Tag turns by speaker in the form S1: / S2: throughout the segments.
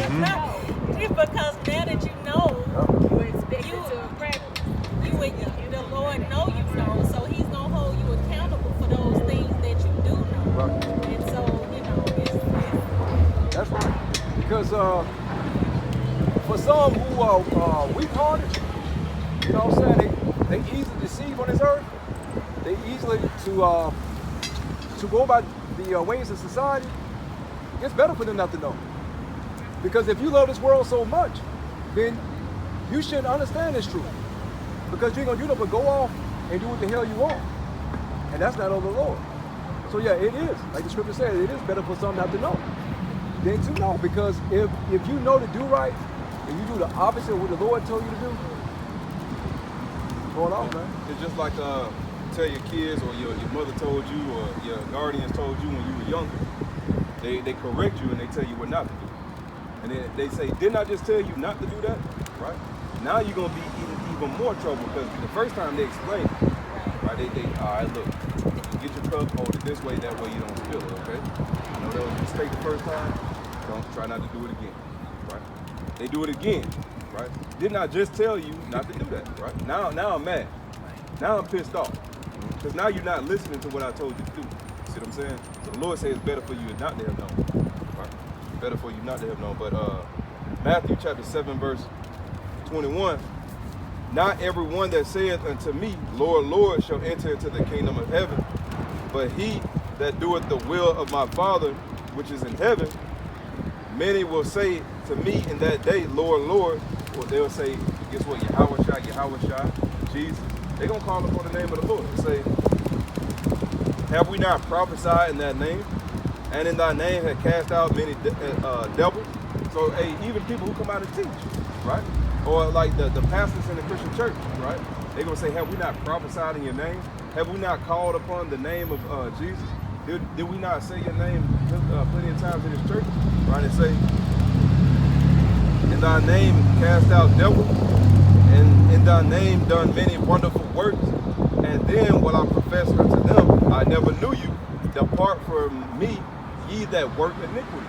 S1: Because now that you know,
S2: Yeah.
S3: You expect it to practice.
S1: the Lord know you know, so He's gonna hold you accountable for those things that you do know.
S2: Right.
S1: And so, it's
S2: That's right. Because for some who are weak-hearted, you know what I'm saying, they easily deceive on this earth. They easily to go by the ways of society. It's better for them not to know. Because if you love this world so much, then you should understand this truth. Because you ain't gonna do nothing but go off and do what the hell you want. And that's not of the Lord. So yeah, it is. Like the scripture says, it is better for some not to know than to know. Because if you know to do right and you do the opposite of what the Lord told you to do, going on, man.
S4: It's just like tell your kids or your mother told you or your guardians told you when you were younger. They correct you and they tell you what not to do. And then they say, didn't I just tell you not to do that? Right? Now you're going to be in even more trouble because the first time they explained it, right? They all right, look, you get your cup, hold it this way, that way you don't spill it, okay? I know that was a mistake the first time. Don't try not to do it again, right? They do it again, right? Didn't I just tell you not to do that, right? Now I'm mad. Now I'm pissed off. Because now you're not listening to what I told you to do. See what I'm saying? So the Lord says it's better for you not to have known. Right? Better for you not to have known. But Matthew chapter 7, verse 21, not everyone that saith unto me, Lord, Lord, shall enter into the kingdom of heaven, but he that doeth the will of my Father which is in heaven. Many will say to me in that day, Lord, Lord, or they'll say, guess what, Yahweh, Jesus. They're going to call upon the name of the Lord and say, have we not prophesied in that name? And in thy name have cast out many devils? So, hey, even people who come out and teach, right? Or like the pastors in the Christian church, right? They're going to say, have we not prophesied in your name? Have we not called upon the name of Jesus? Did we not say your name plenty of times in this church? Right? And say, in thy name cast out devils, and in thy name done many wonderful works. And then will I profess unto them, I never knew you. Depart from me, ye that work iniquity.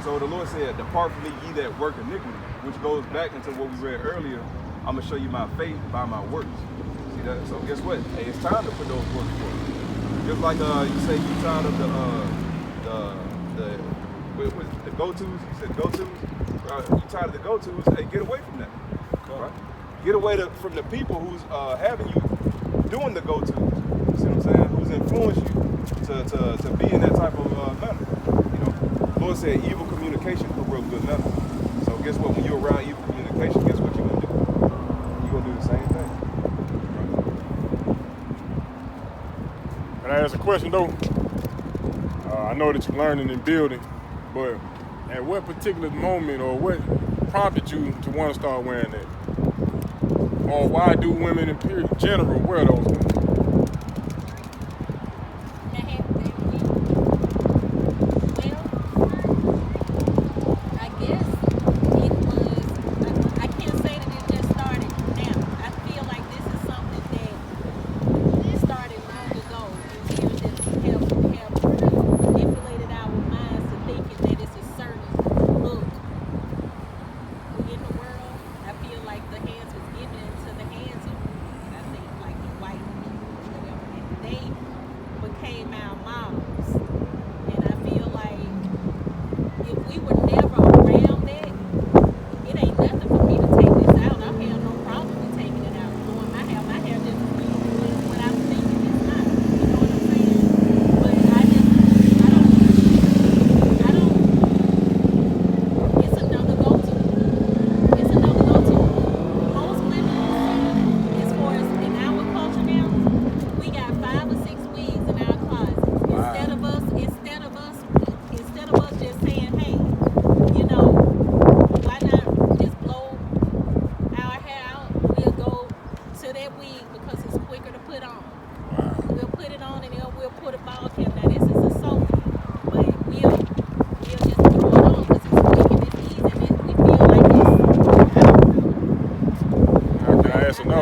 S4: So the Lord said, depart from me, ye that work iniquity, which goes back into what we read earlier. I'm going to show you my faith by my works. See that? So guess what? Hey, it's time to put those works forth. Just like you say you tired of the go-tos. You said go-tos. You tired of the go-tos. Hey, get away from that. Right? Get away from the people who's having you doing the go-tos. You see what I'm saying? Who's influenced you to be in that type of manner. You know, Lord said evil communication corrupt good manner. So guess what? When you're around evil communication, guess what you're gonna do? You're gonna do the same thing.
S5: Can I ask a question though? I know that you're learning and building, but at what particular moment or what prompted you to want to start wearing that? Or why do women in general wear those things?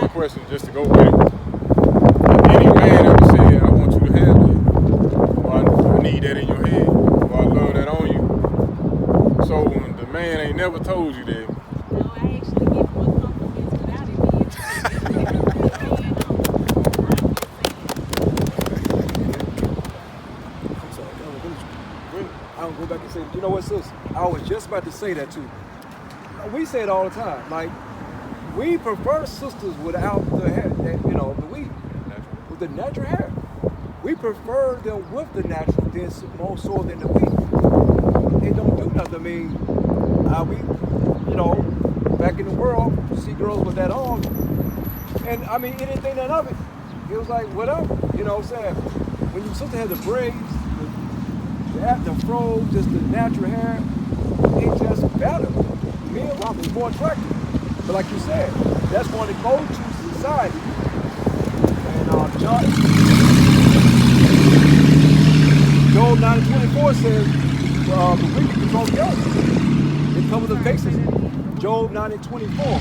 S5: Question just to go with it. Any man ever said, I want you to have that, or I need that in your head, or I love that on you. So the man ain't never told you that.
S1: No, I actually give more compliments without it being true.
S2: I'm sorry. I don't go back and say, you know what, sis? I was just about to say that too. We say it all the time. Like, we prefer sisters without the hair, you know, the weave, with the natural hair. We prefer them with the natural than more so than the weave. It don't do nothing. I mean, we, you know, back in the world, see girls with that on, and I mean, it didn't think none of it. It was like, whatever, you know what I'm saying? When your sister had the braids, the fro, just the natural hair, it just better. Men and women, more attractive. But like you said, that's one of the go-to society. And Job 9:24 says, the wicked control the earth. They cover the faces. Job 9:24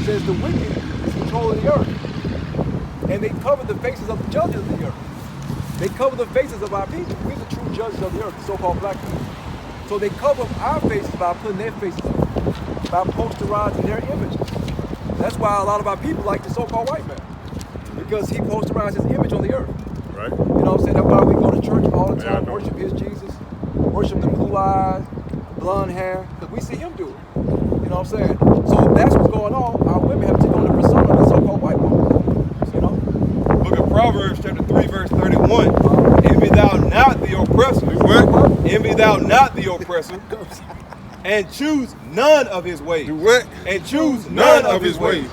S2: says the wicked is controlling the earth. And they cover the faces of the judges of the earth. They cover the faces of our people. We're the true judges of the earth, the so-called black people. So they cover our faces by putting their faces up, by posterizing their images. That's why a lot of our people like the so-called white man, because he posterized his image on the earth.
S5: Right.
S2: You know what I'm saying? That's why we go to church all the time, worship his Jesus, worship the blue eyes, blonde hair, because we see him do it. You know what I'm saying? So that's what's going on. Our women have taken on the persona of the so-called white woman. You know?
S4: Book of Proverbs chapter 3 verse 31. Envy thou not the oppressor.
S2: What?
S4: Envy thou not the oppressor. And choose none of his ways.
S5: Do what?
S4: And choose none of his ways.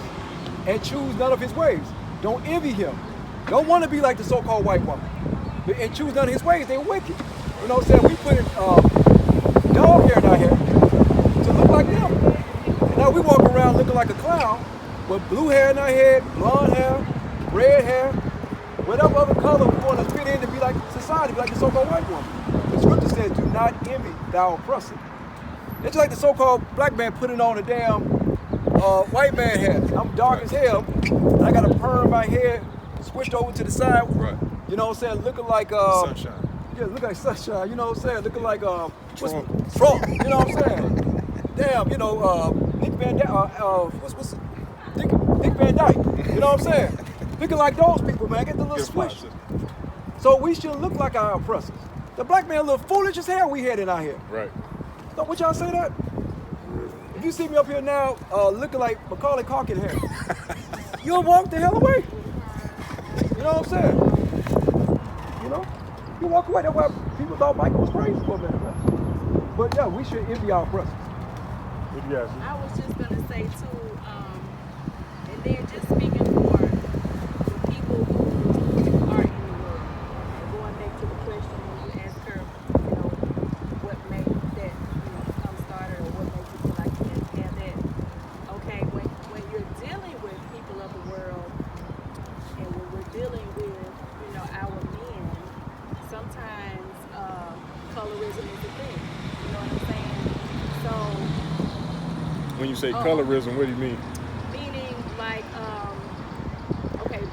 S2: And choose none of his ways. Don't envy him. Don't want to be like the so-called white woman. And choose none of his ways. They're wicked. You know what I'm saying? We put dog hair in our hair to look like them. And now we walk around looking like a clown with blue hair in our head, blonde hair, red hair, whatever other color we want to fit in to be like society, be like the so-called white woman. The scripture says, do not envy thou oppressor. It's like the so-called black man putting on a damn white man hair. I'm dark as hell. I got a perm in my head, switched over to the side.
S4: Right.
S2: You know what I'm saying? Looking like
S4: Sunshine.
S2: yeah, look like sunshine. You know what I'm saying? Looking like Trump. You know what I'm saying? Damn. You know Dick Van Dyke. You know what I'm saying? Looking like those people, man. Get the little squish. So we should look like our oppressors. The black man look foolish as hell we had in our hair.
S5: Right.
S2: Don't would y'all say that? If you see me up here now looking like Macaulay Culkin hair, you'll walk the hell away. You know what I'm saying? You know? You walk away. That's why people thought Michael was crazy for a minute. But yeah, we should envy our oppressors.
S5: What do you guys
S1: I was just gonna say too, and then just speaking for the people who are in the world, and going back to the question when you asked her, you know, what made that, you know, become started or what made you feel like you had to have that. Okay, when you're dealing with people of the world, and when we're dealing with, you know, our men, sometimes colorism is a thing. You know what I'm saying? So.
S5: When you say colorism, what do you mean?
S1: Meaning, like, okay, you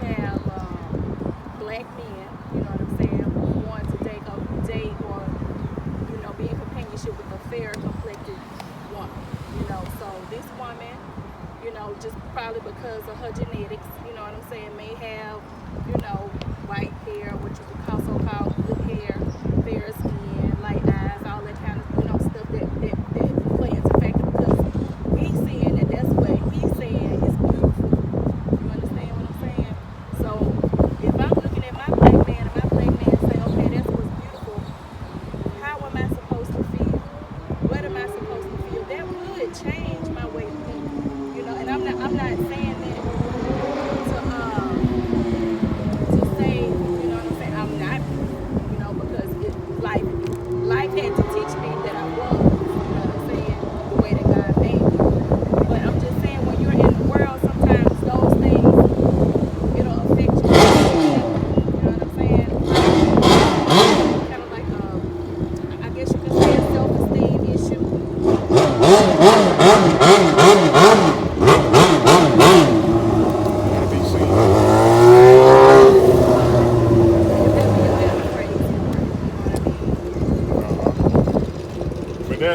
S1: have black men, you know what I'm saying, who want to date or, you know, be in companionship with a fair complected woman, you know. So this woman, you know, just probably because of her genetics, you know what I'm saying, may have, you know, white hair, what you could call so-called good hair, fair skin, light eyes, all that kind of, you know, stuff that play into factor because he's saying that that's what he's saying is beautiful. You understand what I'm saying? So if I'm looking at my black man and my black man say, okay, that's what's beautiful, how am I supposed to feel? What am I supposed to feel? That would change my way of thinking. You know, and I'm not saying that to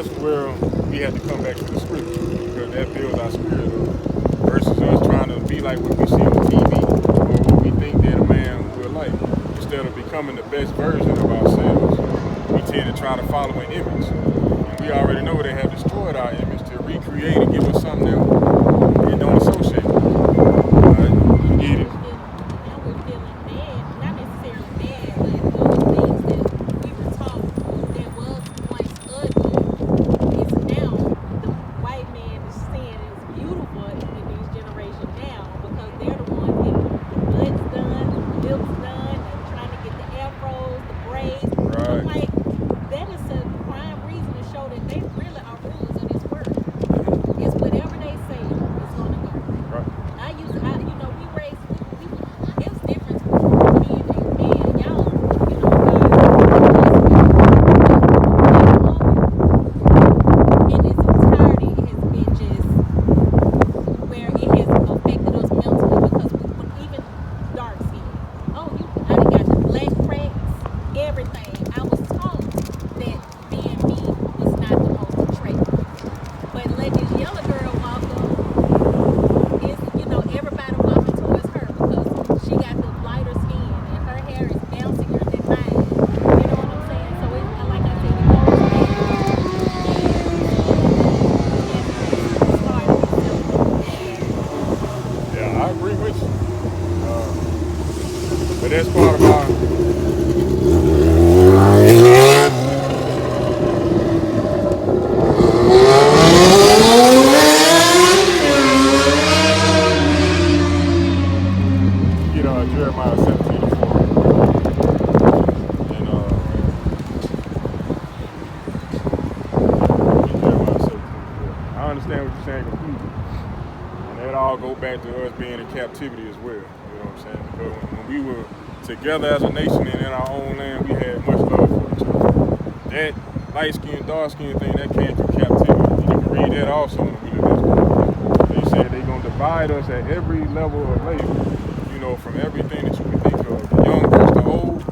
S5: that's where we had to come back to the scripture because that builds our spirit up versus us trying to be like what we see on TV or what we think that a man will like. Instead of becoming the best version of ourselves, we tend to try to follow an image. And we already know they have destroyed our image to recreate and give us something that it don't associate with. Right? You get it.
S1: Now we're feeling bad, not necessarily bad, but those things that we were taught that was once ugly is now the white man is seeing as beautiful in these generations now because they're the ones getting the butts done, the lips done, and trying to get the afros, the braids. I'm
S5: Right.
S1: like, that is a prime reason to show that they really are rulers of this world. It's whatever they say is gonna go.
S5: Right.
S1: We raised, it was different for me and a man. Y'all, God, in its entirety, it has been just where it has affected us mentally because even dark skin. I done got the black cracks, everything. I was taught that being me was not the most attractive. But let this yellow girl walk up, everybody walking towards her because she got the lighter skin and her hair is bouncier than mine. You know what I'm saying? So it's like I said, it goes back and started itself.
S5: Yeah, I agree with you. But that's part of our get Jeremiah 17:4. And get Jeremiah 17:4. I understand what you're saying completely. And that all go back to us being in captivity as well. You know what I'm saying? Because when we were together as a nation and in our own land, we had much love for each other. That light skin, dark skin thing, that came through captivity. You can read that also in the Wilderness. They said they're going to divide us at every level of labor. From everything that you can think of. The young versus the old,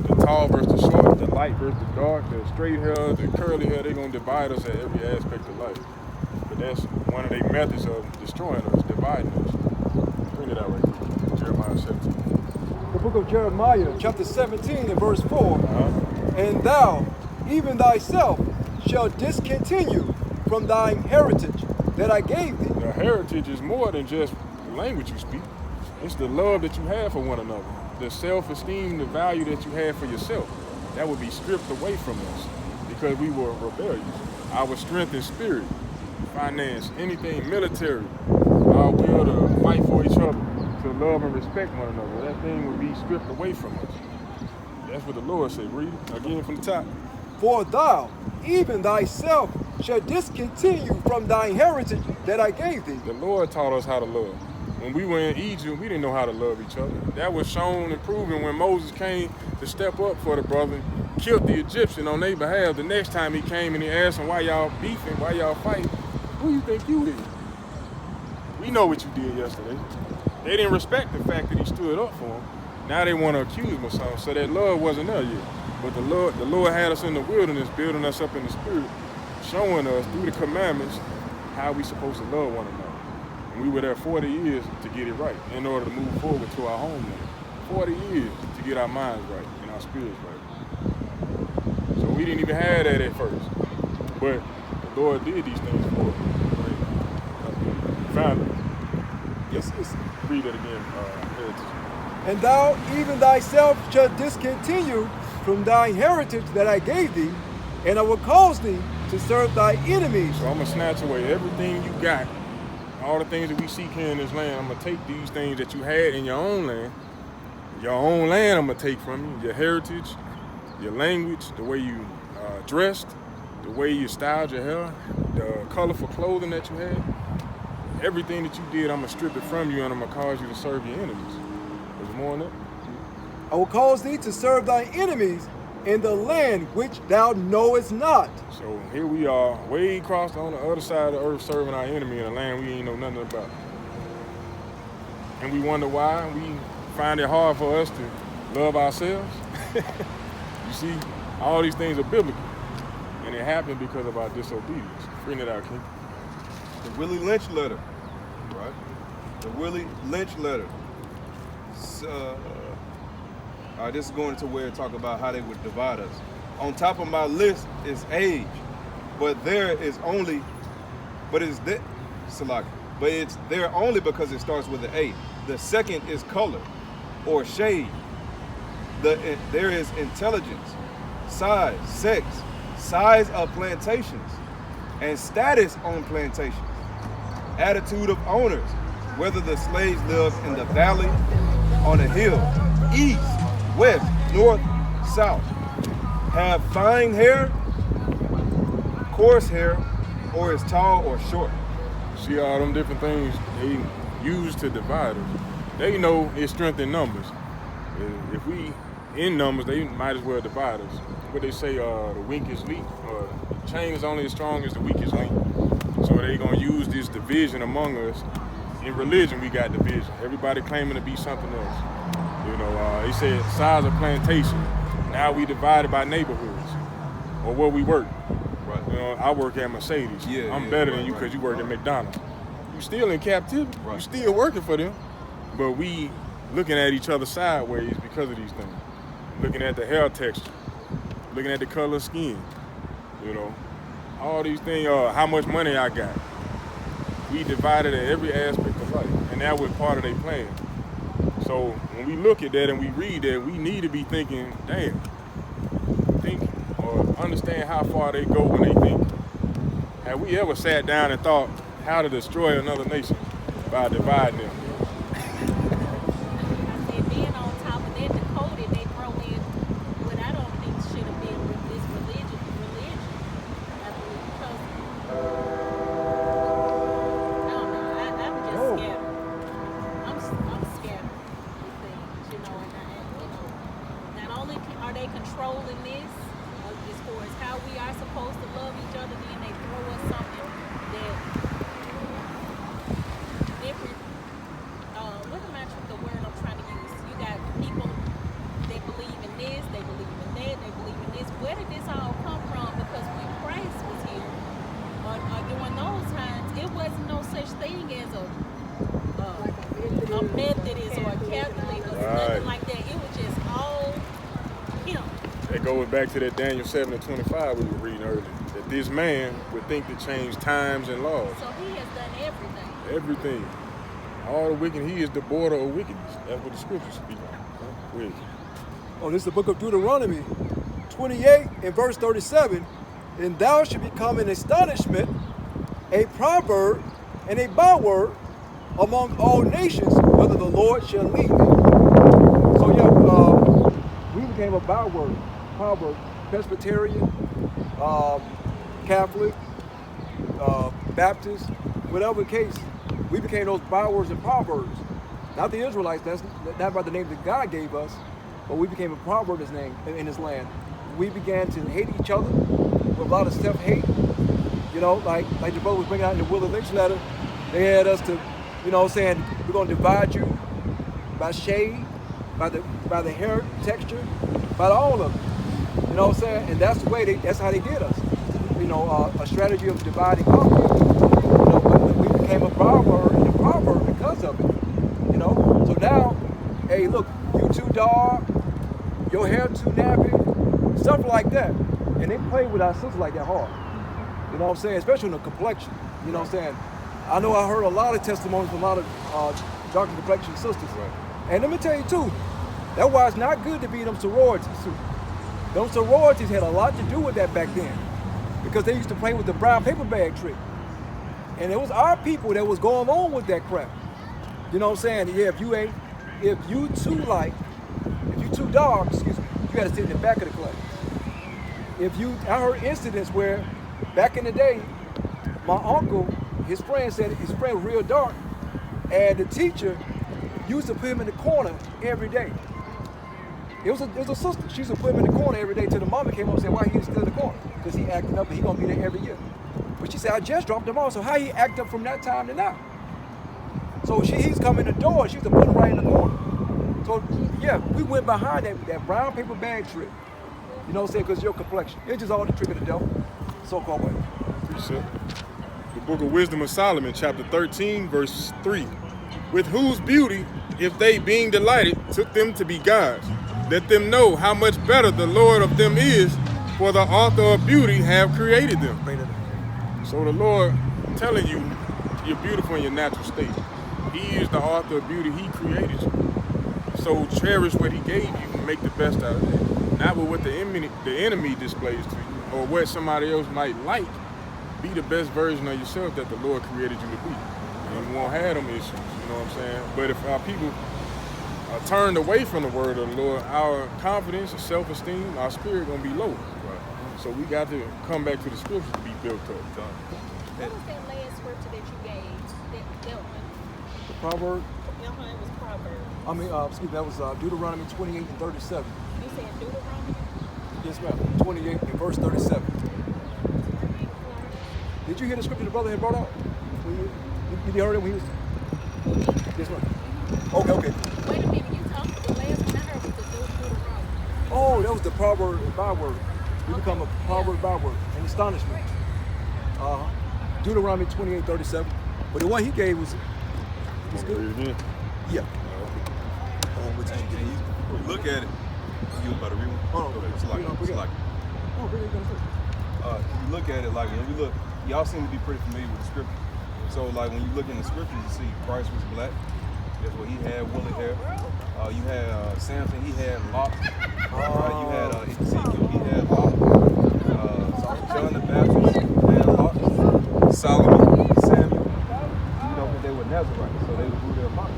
S5: the tall versus the short, the light versus the dark, the straight hair, the curly hair, they're going to divide us at every aspect of life. But that's one of their methods of destroying us, dividing us. Bring it out right here. Jeremiah 17.
S2: The book of Jeremiah, chapter 17 and verse 4. And thou, even thyself, shall discontinue from thine heritage that I gave thee.
S5: The heritage is more than just the language you speak. It's the love that you have for one another, the self-esteem, the value that you have for yourself. That would be stripped away from us because we were rebellious. Our strength and spirit, finance, anything military, our will to fight for each other, to love and respect one another, that thing would be stripped away from us. That's what the Lord said. Read it again from the top.
S2: For thou, even thyself, shall discontinue from thine heritage that I gave thee.
S5: The Lord taught us how to love. When we were in Egypt, we didn't know how to love each other. That was shown and proven when Moses came to step up for the brother, killed the Egyptian on their behalf. The next time he came and he asked them, why y'all beefing, why y'all fighting? Who you think you is? We know what you did yesterday. They didn't respect the fact that he stood up for them. Now they want to accuse him of something. So that love wasn't there yet. But the Lord had us in the wilderness, building us up in the spirit, showing us through the commandments how we supposed to love one another. And we were there 40 years to get it right in order to move forward to our homeland. 40 years to get our minds right and our spirits right. So we didn't even have that at first. But the Lord did these things for us. Right? Found it.
S2: Yes.
S5: Read it again.
S2: And thou, even thyself, shalt discontinue from thine heritage that I gave thee, and I will cause thee to serve thy enemies.
S5: So I'm going to snatch away everything you got. All the things that we seek here in this land, I'm going to take these things that you had in your own land. Your own land I'm going to take from you. Your heritage, your language, the way you dressed, the way you styled your hair, the colorful clothing that you had. Everything that you did, I'm going to strip it from you and I'm going to cause you to serve your enemies. There's more on that.
S2: I will cause thee to serve thy enemies in the land which thou knowest not.
S5: So here we are, way across on the other side of the earth, serving our enemy in a land we ain't know nothing about. And we wonder why we find it hard for us to love ourselves. You see, all these things are biblical. And it happened because of our disobedience. Bring it out, King.
S4: The Willie Lynch letter, right? The Willie Lynch letter. All right, this is going to where it talk about how they would divide us. On top of my list is age, but it's there only because it starts with an A. The second is color or shade. There is intelligence, size, sex, size of plantations, and status on plantations. Attitude of owners, whether the slaves lived in the valley, on a hill, east, west, north, south, have fine hair, coarse hair, or is tall or short.
S5: See all them different things they use to divide us. They know it's strength in numbers. If we in numbers, they might as well divide us. What they say, the weakest link, the chain is only as strong as the weakest link. So they gonna use this division among us. In religion, we got division. Everybody claiming to be something else. You know, they said size of plantation. Now we divided by neighborhoods or where we work.
S4: Right.
S5: You know, I work at Mercedes. I'm better than you because you work at McDonald's. You still in captivity.
S4: Right.
S5: You still working for them. But we looking at each other sideways because of these things. Looking at the hair texture. Looking at the color of skin. You know, all these things, how much money I got. We divided at every aspect of life. And that was part of their plan. So when we look at that and we read that, we need to be thinking, damn, think or understand how far they go when they think. Have we ever sat down and thought how to destroy another nation by dividing them?
S1: And then on top of that, the code that they throw in, what I don't think should have been with this religion. I believe because I don't know. I'm just scattered. I'm scattered with things, you know. Not only are they controlling this as far as how we are supposed to love each other, then they throw us something that different. What am I the word I'm trying to use? You got people that believe in this, they believe in that, they believe in this. Where did this all come from? Because when Christ was here, or during those times, it wasn't no such thing as a Methodist or a Catholic or nothing like that. It was just all him.
S5: It goes back to that Daniel 7:25 we were reading earlier. That this man would think to change times and laws.
S1: So he has done everything.
S5: Everything. All the wicked, he is the border of wickedness. That's what the scriptures speak of.
S2: Oh, this is the book of Deuteronomy 28 and verse 37. And thou shalt become an astonishment, a proverb, and a byword among all nations, whether the Lord shall lead thee. So yeah, we became a byword, proverb, Presbyterian, Catholic, Baptist, whatever the case. We became those bywords and proverbs. Not the Israelites, that's not by the name that God gave us, but we became a proverb in his land. We began to hate each other with a lot of self-hate. You know, like the brother was bringing out in the Willie Lynch letter, they had us to, you know, saying we're gonna divide you by shade, by the hair texture, by all of it. You know what I'm saying? And that's the way that's how they did us. You know, a strategy of dividing up. You know, but we became a proverb because of it. You know, so now, hey, look, you too dark, your hair too nappy, stuff like that. And they play with our sisters like that hard. You know what I'm saying? Especially in the complexion. You know what I'm saying? I know I heard a lot of testimonies from a lot of darker complexion sisters.
S4: Right.
S2: And let me tell you too, that's why it's not good to be in them sororities too. Them sororities had a lot to do with that back then. Because they used to play with the brown paper bag trick. And it was our people that was going on with that crap. You know what I'm saying? Yeah, if you too dark, excuse me, you gotta sit in the back of the class. I heard incidents where back in the day, my uncle, his friend was real dark, and the teacher used to put him in the corner every day. It was a sister. She used to put him in the corner every day till the mama came up and said, why he still in the corner? Because he acting up and he gonna be there every year. But she said, I just dropped him off, so how he act up from that time to now? So he's coming the door, she used to put him right in the corner. So yeah, we went behind that brown paper bag trick. You know what I'm saying? Because your complexion. It's just all the trick of the devil. so-called way.
S5: Precept. The book of Wisdom of Solomon, chapter 13, verse 3. With whose beauty, if they being delighted, took them to be gods, let them know how much better the Lord of them is, for the author of beauty have created them. So the Lord telling you you're beautiful in your natural state. He is the author of beauty. He created you. So cherish what he gave you and make the best out of it. Not with what the enemy displays to you or what somebody else might like. Be the best version of yourself that the Lord created you to be. And you won't have them issues, you know what I'm saying? But if our people are turned away from the word of the Lord, our confidence and self-esteem, our spirit gonna be low. Right. So we got to come back to the scriptures to be built up.
S1: What was that last scripture that you gave? That one?
S2: The proverb.
S1: It was Proverbs.
S2: I mean, excuse me, that was Deuteronomy 28 and 37.
S1: You said Deuteronomy?
S2: Yes, ma'am. 28 and verse 37. Did you hear the scripture the brother had brought out? Did you hear it when he was? Yes, ma'am. Okay.
S1: Wait a minute, you talked the last one I heard was the Deuteronomy.
S2: Oh, that was the proverb byword. We become a proverb byword. An astonishment. Deuteronomy 28, 37. But the one he gave was good. Yeah. Which is getting easy.
S4: When you look at it, you was about to read one? It's like,
S2: Oh, really?
S4: you look at it like when we look, y'all seem to be pretty familiar with the scripture. So like when you look in the scriptures, you see Christ was black. That's what he had, woolly hair. You had Samson, he had locks. You had Ezekiel, he had locks. John the Baptist had locks. Solomon, Samuel. You know, because they were Nazarites, so they grew their locks.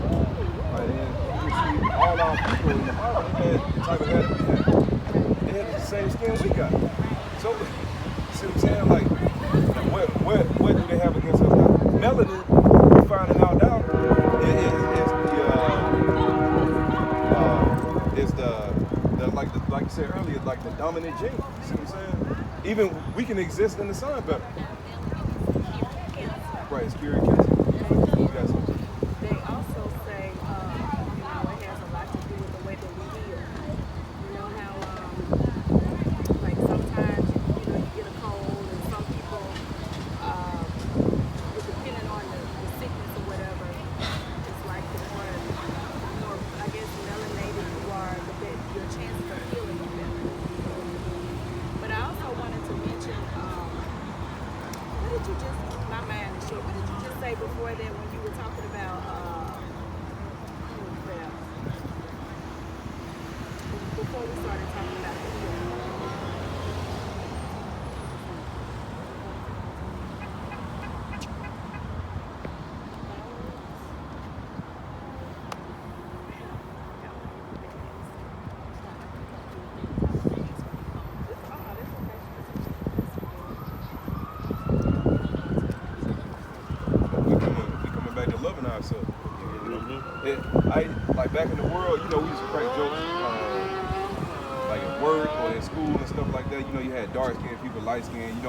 S4: Right, and you see all our people in the Bible had the type of hair that we had. They had the same skin we got. So, see what I'm saying? Like, what do they have against us now? Melanin, we're finding out now, is the like you said earlier, like the dominant gene. You see what I'm saying? Even we can exist in the sun better. Right, it's curing cancer. You guys know.
S1: They also say, it has a lot to do with the way that we heal. You know how, like sometimes, you get a cold, and some people, depending on the sickness or whatever, it's like the more, I guess, melanated you are, the better your chances of healing are better. But I also wanted to mention, what did you just, my mind is short, what did you just say before that when you were talking about, before we started talking about the healing?
S4: We coming back to loving ourselves. Like back in the world, we used to crack jokes, like at work or at school and stuff like that. You had dark-skinned people, light-skinned.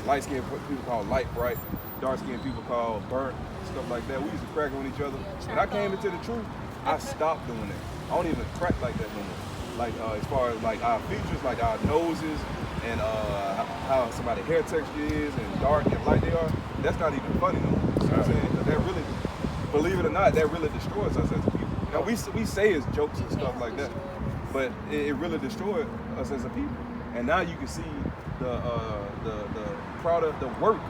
S4: Light-skinned people called light bright, dark-skinned people called burnt, stuff like that. We used to crack on each other. When I came into the truth, I stopped doing that. I don't even crack like that no more. Like as far as like our features, like our noses and how somebody's hair texture is and dark and light they are, that's not even funny no more. You know what I'm saying? 'Cause that really, believe it or not, that really destroys us as a people. Now we say it's jokes and stuff like that, but it really destroyed us as a people. And now you can see the product, the work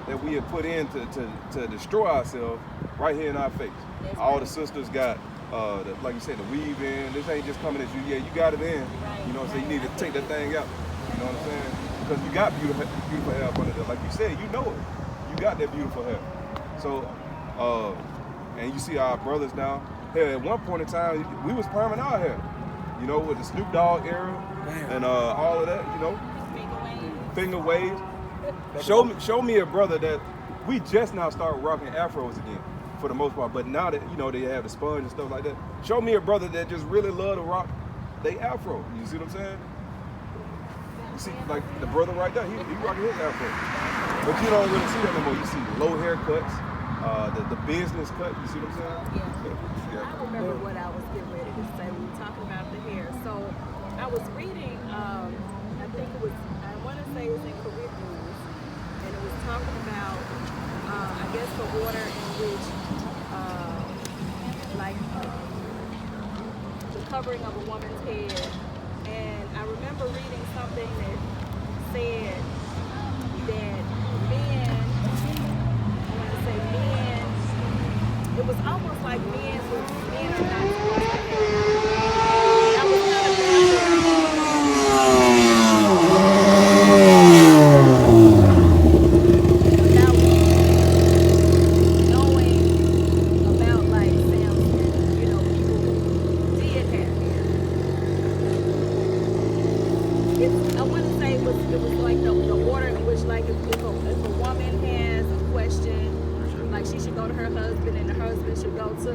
S4: that we have put in to destroy ourselves right here in our face. All the sisters got, like you said, the weave in. This ain't just coming at you. Yeah, you got it in. You know what I'm saying? You need to take that thing out. You know what I'm saying? Because you got beautiful hair up under there. Like you said, you know it. You got that beautiful hair. So, and you see our brothers now. Hell, at one point in time, we was perming our hair. With the Snoop Dogg era and all of that. Finger waves. Show me a brother that we just now started rocking afros again, for the most part. But now that they have the sponge and stuff like that, show me a brother that just really love to rock they afro. You see what I'm saying? You see, like the brother right there, he rocking his afro. But you don't really see that no more. You see low haircuts, the business cut. You see what I'm saying?
S1: Yeah. I remember what I was getting ready to say. We were talking about the hair. So I was reading. I think it was. I want to say it's in Corinthians. talking about, I guess, the order in which, like, the covering of a woman's head. And I remember reading something that said that men, I want to say men, it was almost like men are not supposed to have. And I was kind of baffled about knowing about like Samson, people who did have hair. I want to say it was like the order in which, like, if a woman has a question, like, she should go to her husband, and the husband should go to,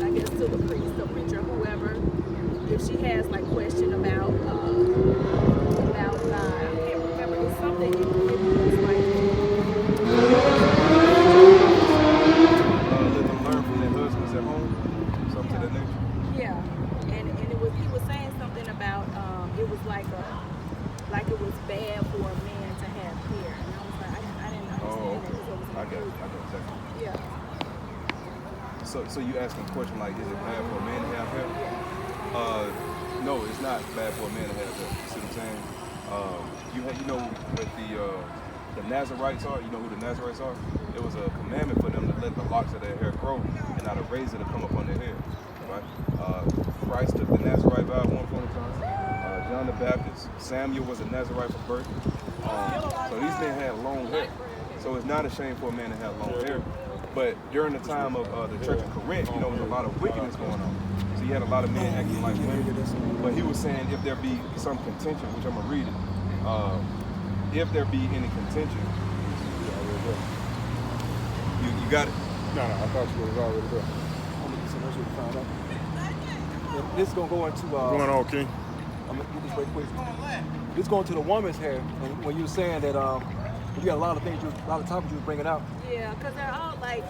S1: I guess, to the priest, the preacher, whoever. If she has like question about God, I can't remember. It's something. It was like
S4: Let them learn from their husbands at home, something to that nature.
S1: yeah, and he was saying something about it was like it was bad for a man to have hair, and I was like, I didn't understand
S4: Oh,
S1: that because it was
S4: I got exactly.
S1: yeah.
S4: So you asking a question like, is it bad for a man to have hair? No, it's not bad for a man to have hair. You see what I'm saying? You know what the Nazarites are? You know who the Nazarites are? It was a commandment for them to let the locks of their hair grow and not a razor to come up on their head. Right? Christ took the Nazarite vow at one point in time. John the Baptist, Samuel was a Nazarite from birth. So these men had long hair. So it's not a shame for a man to have long hair. But during the time of the church of Corinth, there was a lot of wickedness going on. So you had a lot of men acting like women. But he was saying if there be some contention, which I'm going to read it, if there be any contention, you got it?
S5: No, I thought you was already there.
S2: I'm gonna get some else to find out. And this is gonna go into
S5: What's going on, King?
S2: I'm gonna get this right quick. This is going to the woman's hair, and when you were saying that you got a lot of things, a lot of topics you were bringing out.
S1: Yeah, because they're all like,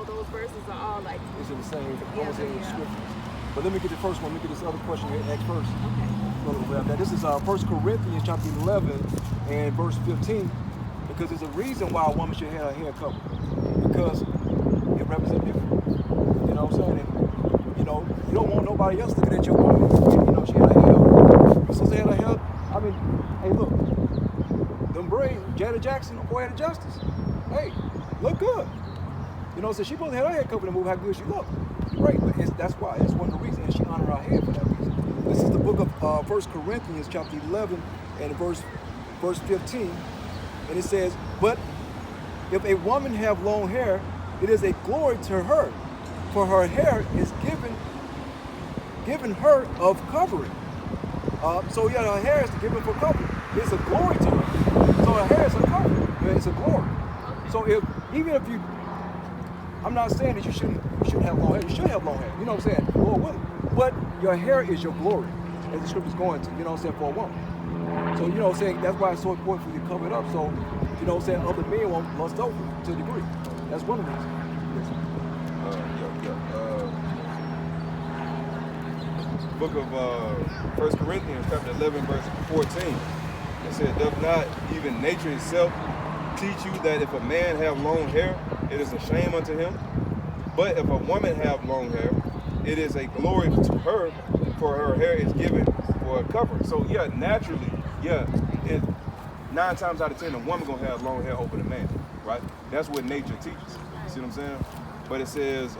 S1: those verses are all like.
S2: It's in the same, almost in the
S1: Yeah.
S2: scriptures. But let me get the first one. Let me get this other question you asked first.
S1: Okay.
S2: Now, this is 1 Corinthians chapter 11 and verse 15, because there's a reason why a woman should have her hair covered, because it represents beauty. You know what I'm saying? And, you don't want nobody else looking at your woman. She had her hair. You're supposed to have her hair. I mean, hey, look, them braids, Janet Jackson, Poetic Justice. Hey, look good. So she supposed to have her hair covered and move how good she look. Right, but that's why. That's one of the reasons, and she honored her hair for that reason. This is the book of 1 Corinthians chapter 11 and verse 15, and it says, "But if a woman have long hair, it is a glory to her, for her hair is given her of covering." So yeah, her hair is given for covering. It's a glory to her. So her hair is a covering. It's a glory. So even if you, I'm not saying that you shouldn't have long hair. You should have long hair. You know what I'm saying? Lord willing. But your hair is your glory, as the scripture's going to. You know what I'm saying? For a woman. So you know what I'm saying? That's why it's so important for you to cover it up. So you know what I'm saying? Other men won't lust over it to a degree. That's one of the reasons.
S4: Book of 1 Corinthians chapter 11 verse 14. It said, "Doth not even nature itself teach you that if a man have long hair, it is a shame unto him? But if a woman have long hair, it is a glory to her, for her hair is given for a cover." So yeah, naturally, 9 times out of 10, a woman gonna have long hair over the man, right? That's what nature teaches. See what I'm saying? But it says,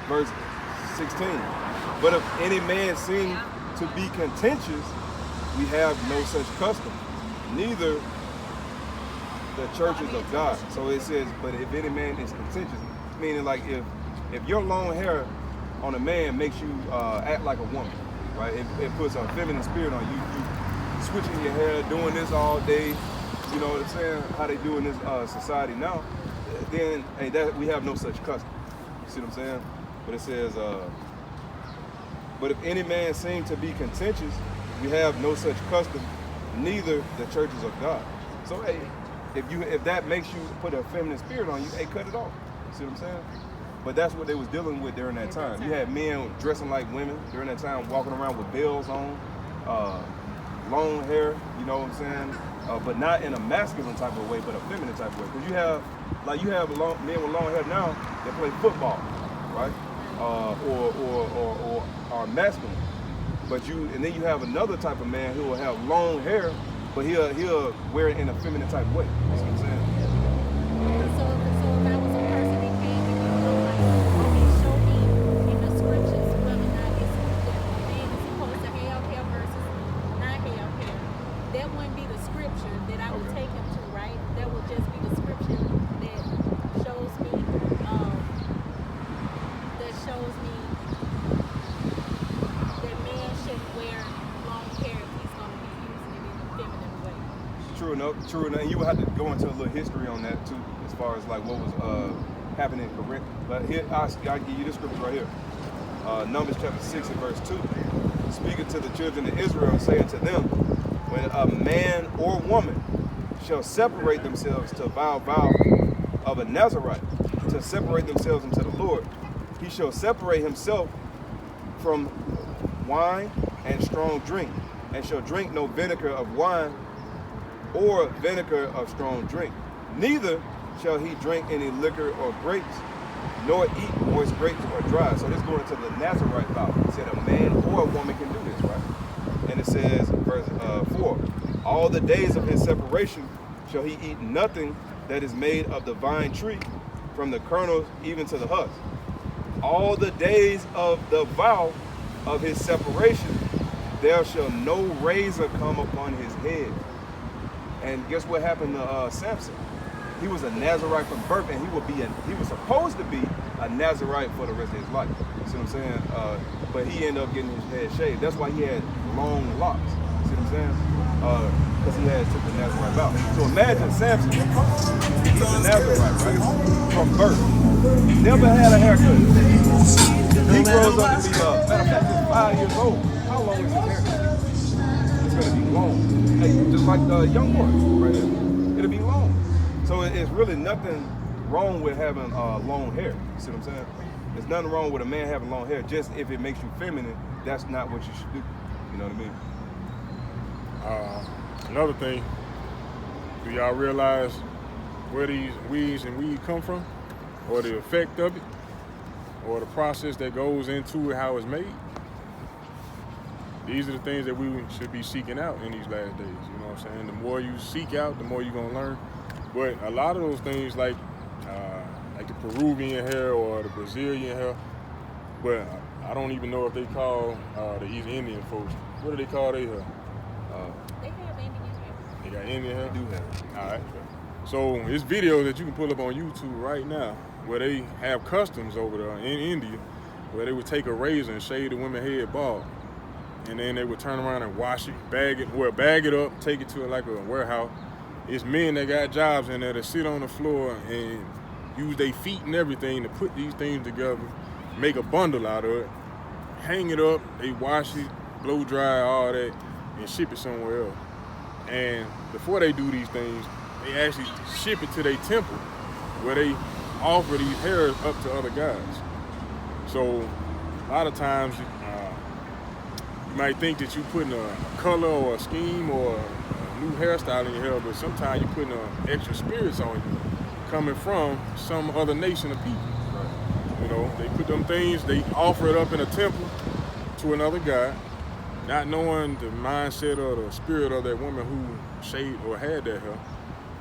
S4: verse 16, "But if any man seem to be contentious, we have no such custom, neither the churches of God." So it says, but if any man is contentious, meaning like if your long hair on a man makes you act like a woman, right? It puts a feminine spirit on you. You switching your hair, doing this all day, you know what I'm saying? How they do in this society now. Then that we have no such custom. You see what I'm saying? But it says, "But if any man seem to be contentious, we have no such custom, neither the churches of God." So hey, if that makes you put a feminine spirit on you, hey, cut it off. See what I'm saying? But that's what they was dealing with during that time. You had men dressing like women during that time, walking around with bells on, long hair, you know what I'm saying? But not in a masculine type of way, but a feminine type of way. Because you have men with long hair now that play football, right? Or are masculine. And then you have another type of man who will have long hair, but he'll wear it in a feminine type way. You see what I'm saying?
S1: So if I was a person that came and okay, show me in the scriptures whether or not it's that a man is supposed to have hair versus not have hair, that wouldn't be the scripture that I would take him to, right? That would just be the scripture that shows me that man shouldn't wear long hair if he's going to be using it in a feminine way.
S4: True enough. And you would have to go into a little history on that too, as far as like what was happening correct. But here, I'll give you this scripture right here. Numbers chapter 6 and verse 2. Speaking to the children of Israel and saying to them, when a man or woman shall separate themselves to a vow of a Nazarite, to separate themselves unto the Lord, he shall separate himself from wine and strong drink, and shall drink no vinegar of wine or vinegar of strong drink. Neither shall he drink any liquor or grapes, nor eat moist grapes or dry. So this going into the Nazarite vow. It said a man or a woman can do this, right? And it says, verse 4, all the days of his separation shall he eat nothing that is made of the vine tree, from the kernels even to the husk. All the days of the vow of his separation, there shall no razor come upon his head. And guess what happened to Samson? He was a Nazarite from birth, and he was supposed to be a Nazarite for the rest of his life. See what I'm saying? But he ended up getting his head shaved. That's why he had long locks. See what I'm saying? Because he had took the Nazarite vow. So imagine Samson, he's a Nazarite, right? From birth. Never had a haircut. He grows up to be, matter of fact, he's 5 years old. How long is his haircut? It's going to be long. Hey, just like the young boy right here. It'll be long. So it's really nothing wrong with having long hair. You see what I'm saying? There's nothing wrong with a man having long hair. Just if it makes you feminine, that's not what you should do. You know what I mean?
S5: Another thing, do y'all realize where these weeds and weed come from? Or the effect of it? Or the process that goes into it, how it's made? These are the things that we should be seeking out in these last days. You know what I'm saying? The more you seek out, the more you're going to learn. But a lot of those things like the Peruvian hair or the Brazilian hair, but I don't even know if they call the East Indian folks. What do they call their hair?
S1: They have Indian hair.
S5: They got Indian hair?
S4: They do have it.
S5: All right. So it's videos that you can pull up on YouTube right now where they have customs over there in India where they would take a razor and shave the woman's head bald. And then they would turn around and wash it, bag it up, take it to like a warehouse. It's men that got jobs in there that sit on the floor and use their feet and everything to put these things together, make a bundle out of it, hang it up, they wash it, blow dry, all that, and ship it somewhere else. And before they do these things, they actually ship it to their temple where they offer these hairs up to other guys. So a lot of times you might think that you're putting a color or a scheme or a new hairstyle in your hair, but sometimes you're putting extra spirits on you coming from some other nation of people. Right. You know, they put them things, they offer it up in a temple to another guy, not knowing the mindset or the spirit of that woman who shaved or had that hair,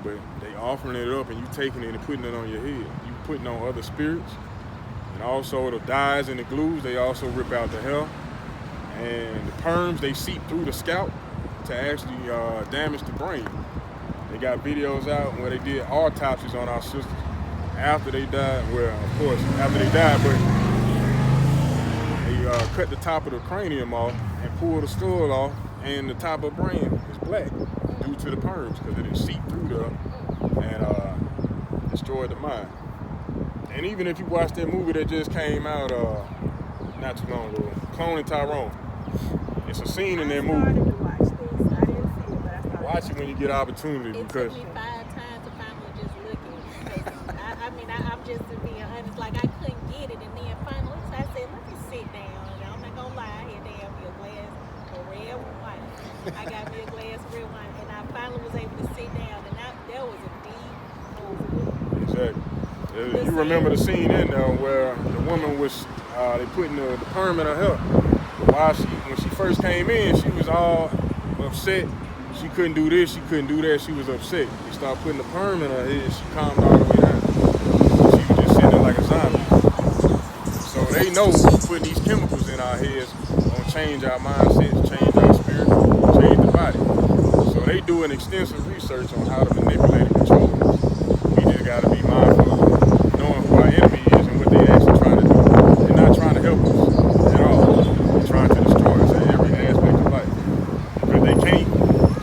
S5: but they offering it up and you taking it and putting it on your head. You putting on other spirits. And also the dyes and the glues, they also rip out the hair. And the perms, they seep through the scalp to actually damage the brain. They got videos out where they did autopsies on our sisters after they died. Well, of course, after they died, but they cut the top of the cranium off and pulled the skull off, and the top of the brain is black due to the perms because it didn't seep through there and destroyed the mind. And even if you watch that movie that just came out not too long ago, Cloning Tyrone, it's a scene in that movie. Watch it when you get opportunity because.
S1: It took me 5 times to finally just look at it. I'm just being honest. Like I couldn't get it, and then finally I said, "Let me sit down." And I'm not gonna lie, here damn your glass of red wine. I got me a glass of red wine, and I finally was able to sit down, and there was a deep over.
S5: Exactly. You remember the scene in there where the woman was, they putting the perm in her hair. When she first came in, she was all upset. She couldn't do this, she couldn't do that. She was upset. They started putting the perm in her head. She calmed all the way down. She was just sitting there like a zombie. So they know putting these chemicals in our heads gonna change our mindsets, change our spirit, change the body. So they doing extensive research on how to manipulate and control us. We just gotta be mindful of knowing who our enemy is and what they actually trying to do. They're not trying to help us at all. They're trying to destroy us in every aspect of life. Because they can't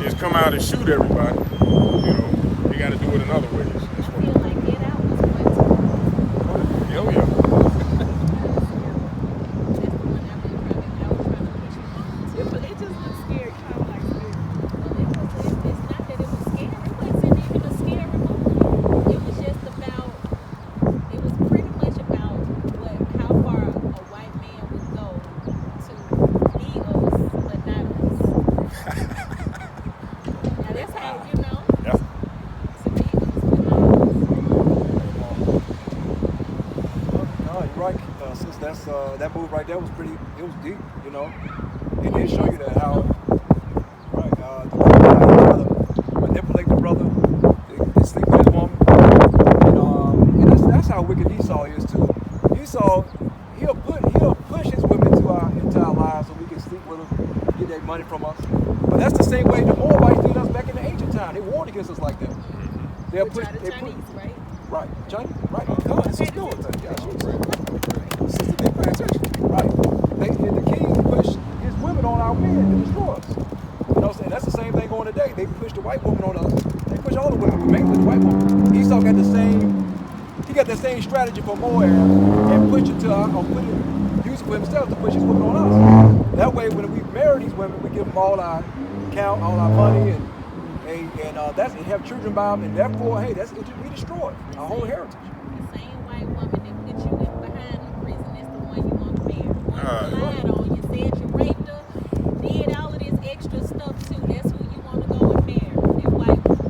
S5: just come out and shoot everybody. They gotta do it in other ways. That's
S1: I feel like Get Out was one too.
S5: Oh yeah.
S1: That's the one I was trying to push him on to. But it just looks scary, kind of like scary. It's not that it was scary. It wasn't even a scary movie. It was just about. It was pretty much about how far a white man would go to be us, but not us. Now that's how
S5: Yeah.
S1: to be us, but not us.
S2: No, you're right. Since that move right there was it was deep, and they show you that how, right, the brother manipulate the brother, they sleep with his woman, and that's how wicked Esau is too. Esau, he'll push his women into our lives so we can sleep with them, get that money from us. But that's the same way the Moabites did us back in the ancient time. They warned against us like that. They'll push,
S1: The Chinese, right?
S2: right, Chinese, right. Come on, sister, do it. Yeah, sister, they pay attention. Right. And the king pushed his women on our men to destroy us. You know what I'm saying? That's the same thing going today. They push the white woman on us. They push all the women, but mainly the white woman. Esau got the same strategy for Moab and push it use it for himself to push his women on us. That way, when we marry these women, we give them all our count, all our money, and have children by them, and therefore, hey, we destroy our whole heritage.
S1: The same white woman that put you in behind the prison is the one you want to marry. One you lied on you, said you raped her, did all of this extra stuff too. That's who you want to go and marry. That white woman.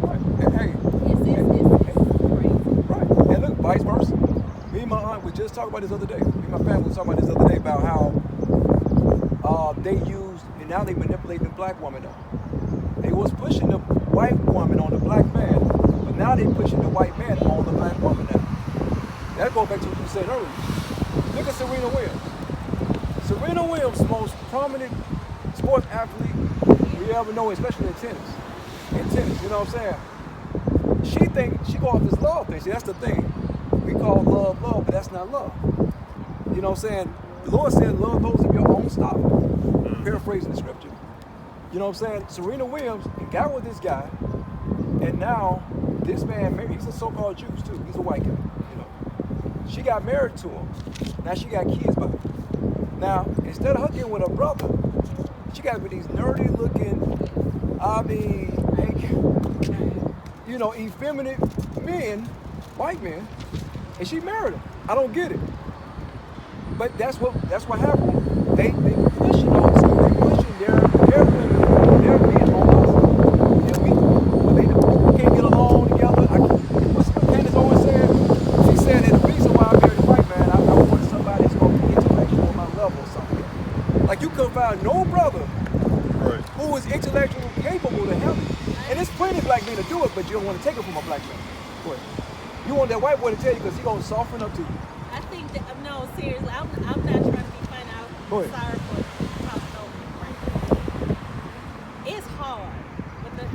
S2: Right. And hey,
S1: It's crazy.
S2: right. And look, vice versa. Me and my aunt was just talking about this the other day. Me and my family was talking about this the other day about how they used, and now they manipulate the black woman though. They was pushing the white woman on the black man, but now they pushing the white man on the black woman now. That goes back to what you said earlier. Look at Serena Williams. Serena Williams, the most prominent sports athlete we ever know, especially in tennis. You know what I'm saying? She thinks she go off this love thing. See, that's the thing. We call love, but that's not love. You know what I'm saying? The Lord said, love those of your own stock. Paraphrasing the scripture. You know what I'm saying? Serena Williams got with this guy, and now this man married. He's a so-called Jew too. He's a white guy. She got married to him. Now she got kids by him. Now instead of her getting with her brother, she got with these nerdy-looking, effeminate men, white men, and she married him. I don't get it. But that's what happened. They pushing on us. They pushing their women, their men on us. And we can't get along together. What's Candace always said? She said that the reason why I married a white man, I wanted somebody that's going to be intellectual on my level or something. Like you couldn't find no brother who is intellectually capable to help you. And there's plenty of black men to do it, but you don't want to take it from a black man. But you want that white boy to tell you because he's going to soften up to you.
S1: I think that, no, seriously, I'm not trying to be funny. I'm sorry for talking over you right now. It's hard.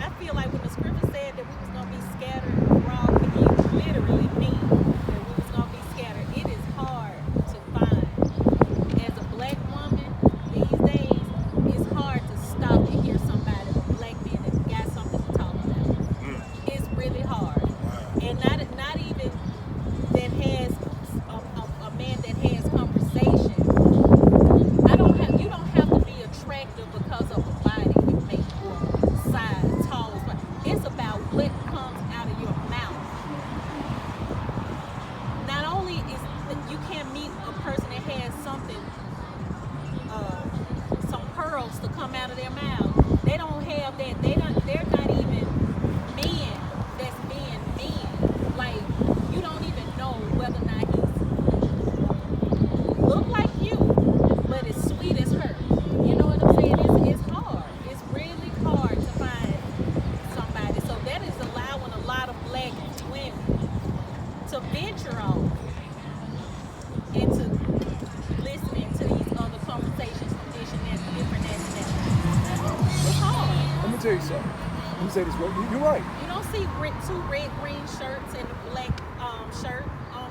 S1: I feel like when the scripture said that we was going to be scattered abroad, it literally means that we was going to be scattered. It is hard to find. As a black woman these days, it's hard to stop and hear somebody, a black man, that got something to talk about. It's really hard. And not even that has a man that has conversation. You don't have to be attractive because of a body you make or size, tall. It's about what comes out of your mouth. Not only is you can't meet a person that has something, some pearls to come out of their mouth.
S3: they don't have that. They're not even men that's being men. Like, you don't even know whether or not he's look like you, but as sweet as her. You know what I'm saying? It's hard. It's really hard to find somebody. So that is allowing a lot of black women to venture off into listening to these other conversations from different nationalities. It's hard.
S2: Let me tell you something. Let me say this. You're right.
S3: You don't see two red green shirts and a black shirt on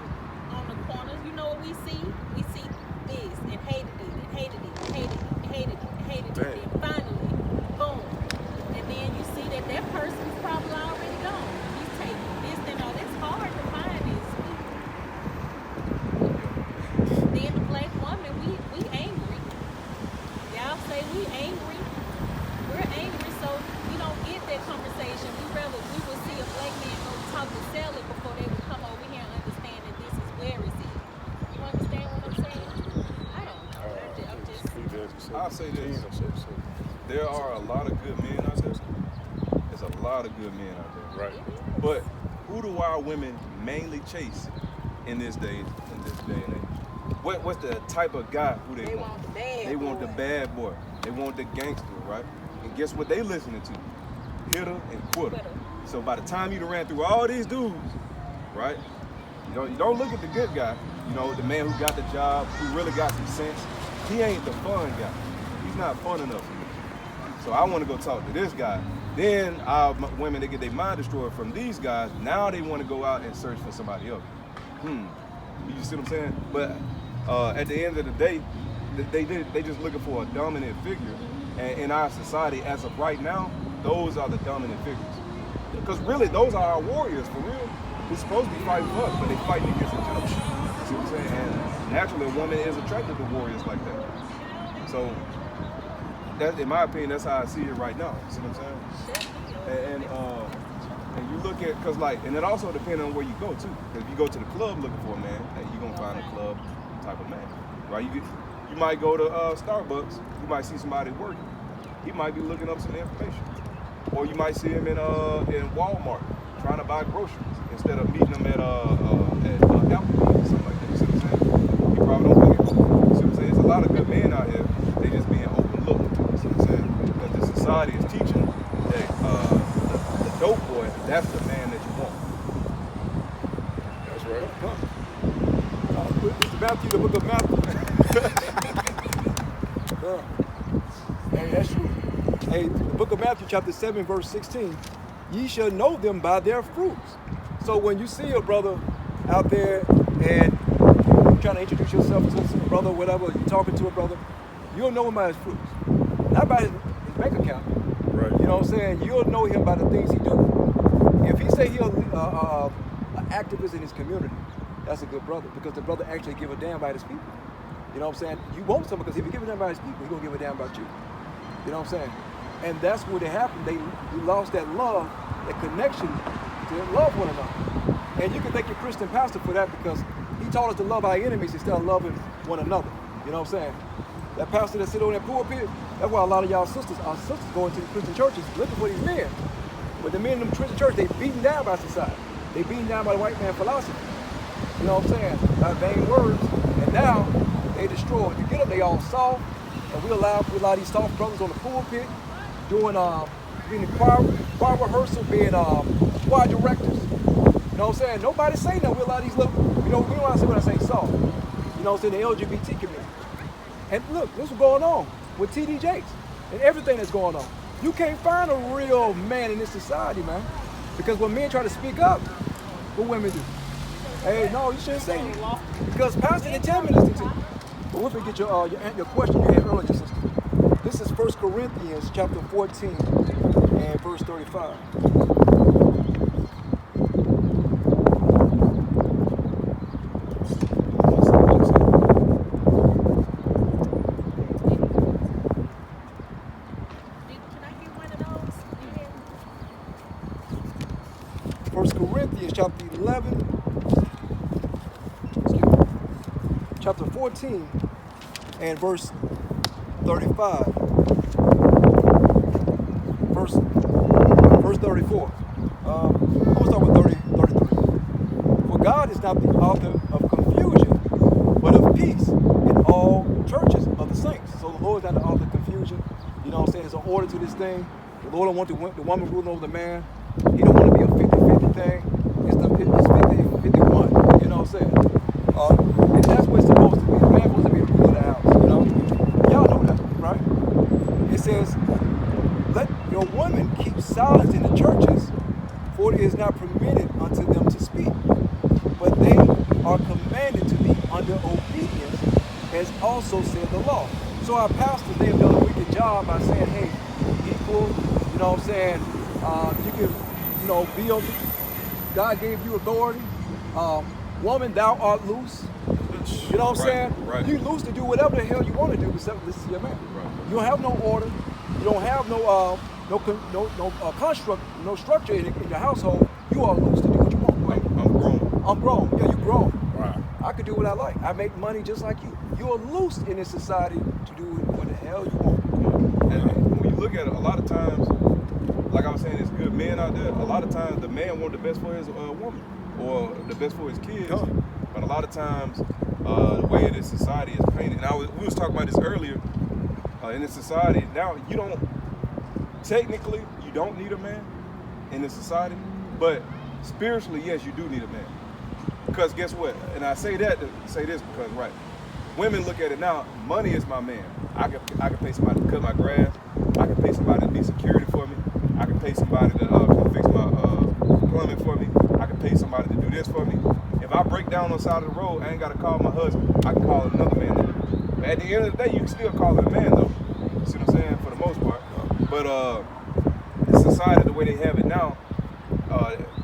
S3: the corners. You know what we see? We see this and hated it and hated it and hated it and hated it and hated it.
S5: Dang.
S3: And finally, boom. And then you see that person's probably already gone. He's taking this and all. It's hard to find these people. Then the black woman, we angry. Y'all say we angry. We're angry, so we don't get that conversation. We will see a black man go talk to Sally before they would come over here and understand that this is where is it. You understand what I'm saying? I don't know. I'm just
S4: I'll say this. There are a lot of good men out there. There's a lot of good men out there.
S5: Right.
S4: But who do our women mainly chase in this day and age? What's the type of guy who they want?
S1: want the bad
S4: They want
S1: boy.
S4: the bad boy. They want the gangster, right? And guess what they listening to? Hitter and quitter. So by the time you done ran through all these dudes, right? You don't look at the good guy. You know, the man who got the job, who really got some sense. He ain't the fun guy. He's not fun enough for me. So I want to go talk to this guy. Then our women, they get their mind destroyed from these guys. Now they want to go out and search for somebody else. You see what I'm saying? But at the end of the day, they just looking for a dominant figure. And in our society, as of right now, those are the dominant figures. Because really, those are our warriors, for real. We're supposed to be fighting for us, but they fighting against each other. See what I'm saying? And naturally, a woman is attracted to warriors like that. So, that, in my opinion, that's how I see it right now. See what I'm saying? And you look at, cause like, and it also depends on where you go too. Cause if you go to the club looking for a man, you're gonna find a club type of man, right? You might go to Starbucks, you might see somebody working. He might be looking up some information, or you might see him in Walmart trying to buy groceries instead of meeting him at Applebee's or something like that. You see what I'm saying? He probably don't think it. You see what I'm saying? There's a lot of good men out here. They just being overlooked. You see what I'm saying? Because the society is teaching that the dope boy, that's the man that you want.
S5: That's right.
S2: Mr. Matthew, the book of Matthew. Hey, that's true. Hey, the book of Matthew, chapter 7, verse 16. Ye shall know them by their fruits. So when you see a brother out there and you're trying to introduce yourself to a brother, whatever, you're talking to a brother, you'll know him by his fruits. Not by his bank account.
S5: Right.
S2: You know what I'm saying? You'll know him by the things he do. If he say he's an activist in his community, that's a good brother, because the brother actually give a damn about his people. You know what I'm saying? You want something, because if you give a damn about his people, he's going to give a damn about you. You know what I'm saying? And that's what it happened. We lost that love, that connection to love one another. And you can thank your Christian pastor for that, because he taught us to love our enemies instead of loving one another. You know what I'm saying? That pastor that sit on that pulpit, that's why a lot of our sisters going to the Christian churches looking for these men. But the men in them Christian churches, they beaten down by society. They beaten down by the white man philosophy. You know what I'm saying? By vain words. And now they destroyed. You get them, they all soft. And we allow these soft brothers on the pulpit doing being in choir rehearsal, being choir directors. You know what I'm saying? Nobody say nothing. We allow these little, we don't want to say when I say soft. You know what I'm saying? The LGBT community. And look, this is going on with TD Jakes and everything that's going on. You can't find a real man in this society, man. Because when men try to speak up, what women do? Hey, no, you shouldn't say it. Because pastor didn't tell me this to you. But we'll forget your question you had earlier, sister. This is 1 Corinthians chapter 14 and verse 35. Chapter 11, chapter 14, and verse 35. verse 34. I'm going to start with 33. For God is not the author of confusion, but of peace in all churches of the saints. So the Lord is not the author of confusion. You know what I'm saying? There's an order to this thing. The Lord don't want the woman ruling over the man. He don't want to be a 50-50 thing. It's 50-51. You know what I'm saying? And that's what it's supposed to be. The man supposed to be the ruler of the house. You know? Y'all know that, right? It says, let your women keep silence in the churches, for it is not permitted unto them to speak. But they are commanded to be under obedience, as also said the law. So our pastors, they have done a wicked job by saying, hey, equal, you know what I'm saying, you can, you know, be on, God gave you authority. Woman, thou art loose. You know what I'm saying?
S4: Right.
S2: You're loose to do whatever the hell you want to do, except listen to your man.
S4: Right.
S2: You don't have no order. You don't have no construct, no structure in your household. You are loose to do what you want. Right?
S4: I'm grown.
S2: I'm grown. Yeah, you grown.
S5: Right.
S2: I could do what I like. I make money just like you. You're loose in this society to do what the hell you want.
S4: And when you look at it, a lot of times, like I was saying, there's good men out there. A lot of times, the man wants the best for his woman or the best for his kids.
S2: Yeah.
S4: But a lot of times, the way this society is painted, and we was talking about this earlier. In this society now, technically you don't need a man in this society, but spiritually, yes, you do need a man. Because guess what? And I say that to say this because right, women look at it now. Money is my man. I can pay somebody to cut my grass. I can pay somebody to be security for me. I can pay somebody to come fix my plumbing for me. I can pay somebody to do this for me. If I break down on the side of the road, I ain't got to call my husband. I can call another man to do it. But at the end of the day, you can still call it a man though. You see what I'm saying? For the most part. But the society, the way they have it now,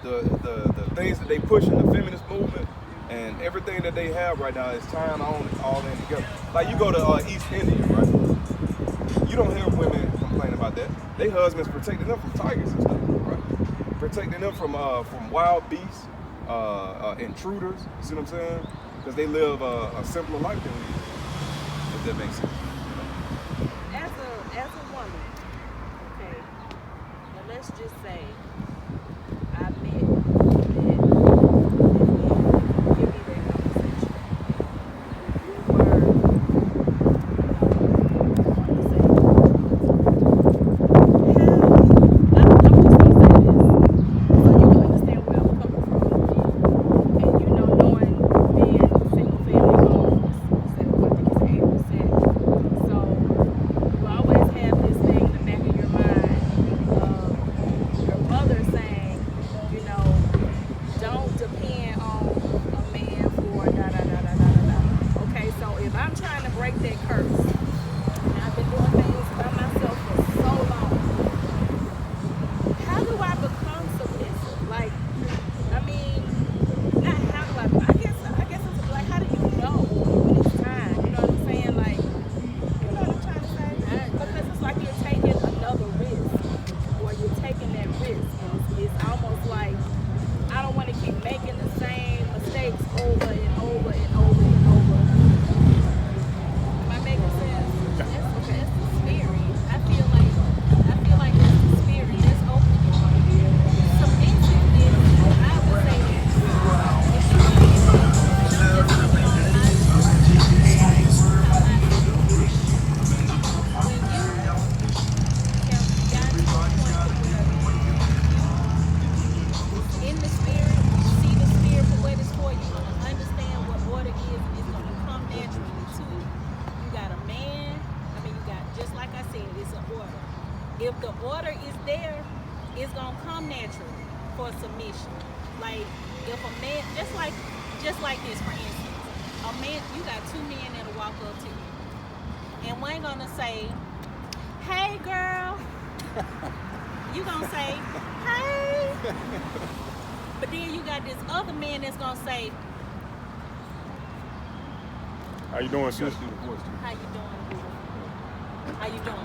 S4: the things that they push in the feminist movement and everything that they have right now is tying all in together. Like you go to East India, right? You don't hear women complain about that. Their husbands protecting them from tigers and stuff, right? Protecting them from wild beasts, intruders. You see what I'm saying? Because they live a simpler life than we do. If that makes sense.
S1: As a woman, okay, now let's just say I met give me that conversation. We were I'm just gonna say this so you can understand where I'm coming from. And you know, knowing being single family homes, so I think it's 8%. So you always have this thing in the back of your mind of your mother saying, you know, don't depend on a man for da da da da da da da. Okay, so if I'm trying to break that curse, and I've been doing things by myself for so long, how do I become submissive? Like, I mean, not how do I guess it's like, how do you know when it's time? You know what I'm saying? Like, you know what I'm trying to say? Because it's like you're taking another risk, or you're taking that risk, and it's almost like I don't want to keep making the same mistakes over and over and over and over. Am I making sense? That's okay. That's the spirit. I feel like that's the spirit. That's opening. Submissiveness, I would say that if you and I'm just speaking on my how I feel. When you have gotten to a point where in the spirit, you see the spirit for what it's for, you're going to understand what order is, and it's going to come naturally to you. You got a man, just like I said, it's an order. If the order is there, it's going to come naturally for submission. Like, if a man, just like this, for instance, a man, you got two men that'll walk up to you, and one gonna say, hey girl, you gonna say, hey, but then you got this other man that's gonna say,
S5: How you doing, sis?
S1: how you doing, boo? How you doing?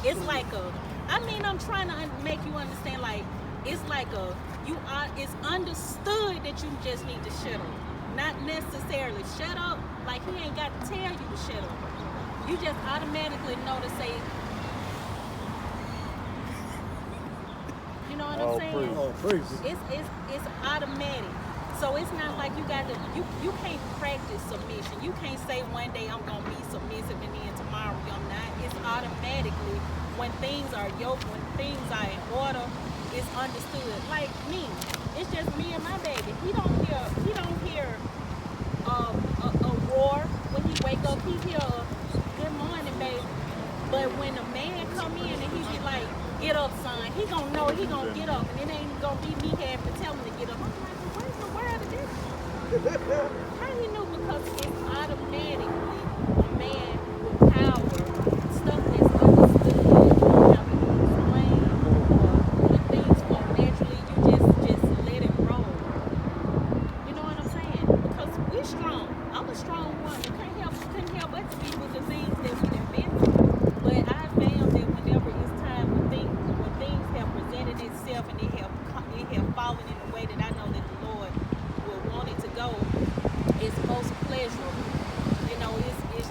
S1: It's like a, I mean, I'm trying to make you understand, like, it's like it's understood that you just need to shut up.
S3: not necessarily shut up. Like he ain't got to tell you to shut up. You just automatically know to say, you know what I'm saying?
S5: praise.
S2: Oh, praise.
S3: It's automatic. So it's not like you got to you can't practice submission. You can't say one day I'm gonna be submissive and then tomorrow I'm not. It's automatically when things are yoked, when things are in order, it's understood. Like me, it's just me and my baby. He don't hear a roar when he wake up. He hear a good morning, baby. But when a man come in and he be like, get up, son, he gonna know he gonna get up, and it ain't gonna be me having to tell him to get up. I'm like, well, what in the world is this? How he knew? Because it's automatically a man with power, stuff that's understood, how we explain, or when things flow naturally, you just let it roll. You know what I'm saying? Because we're strong. I'm a strong woman. Couldn't help but to be with the things that we done been through. But I found that whenever it's time, when things have presented itself and it have fallen in the way that I know that the Lord will want it to go, it's most pleasurable. You know, it's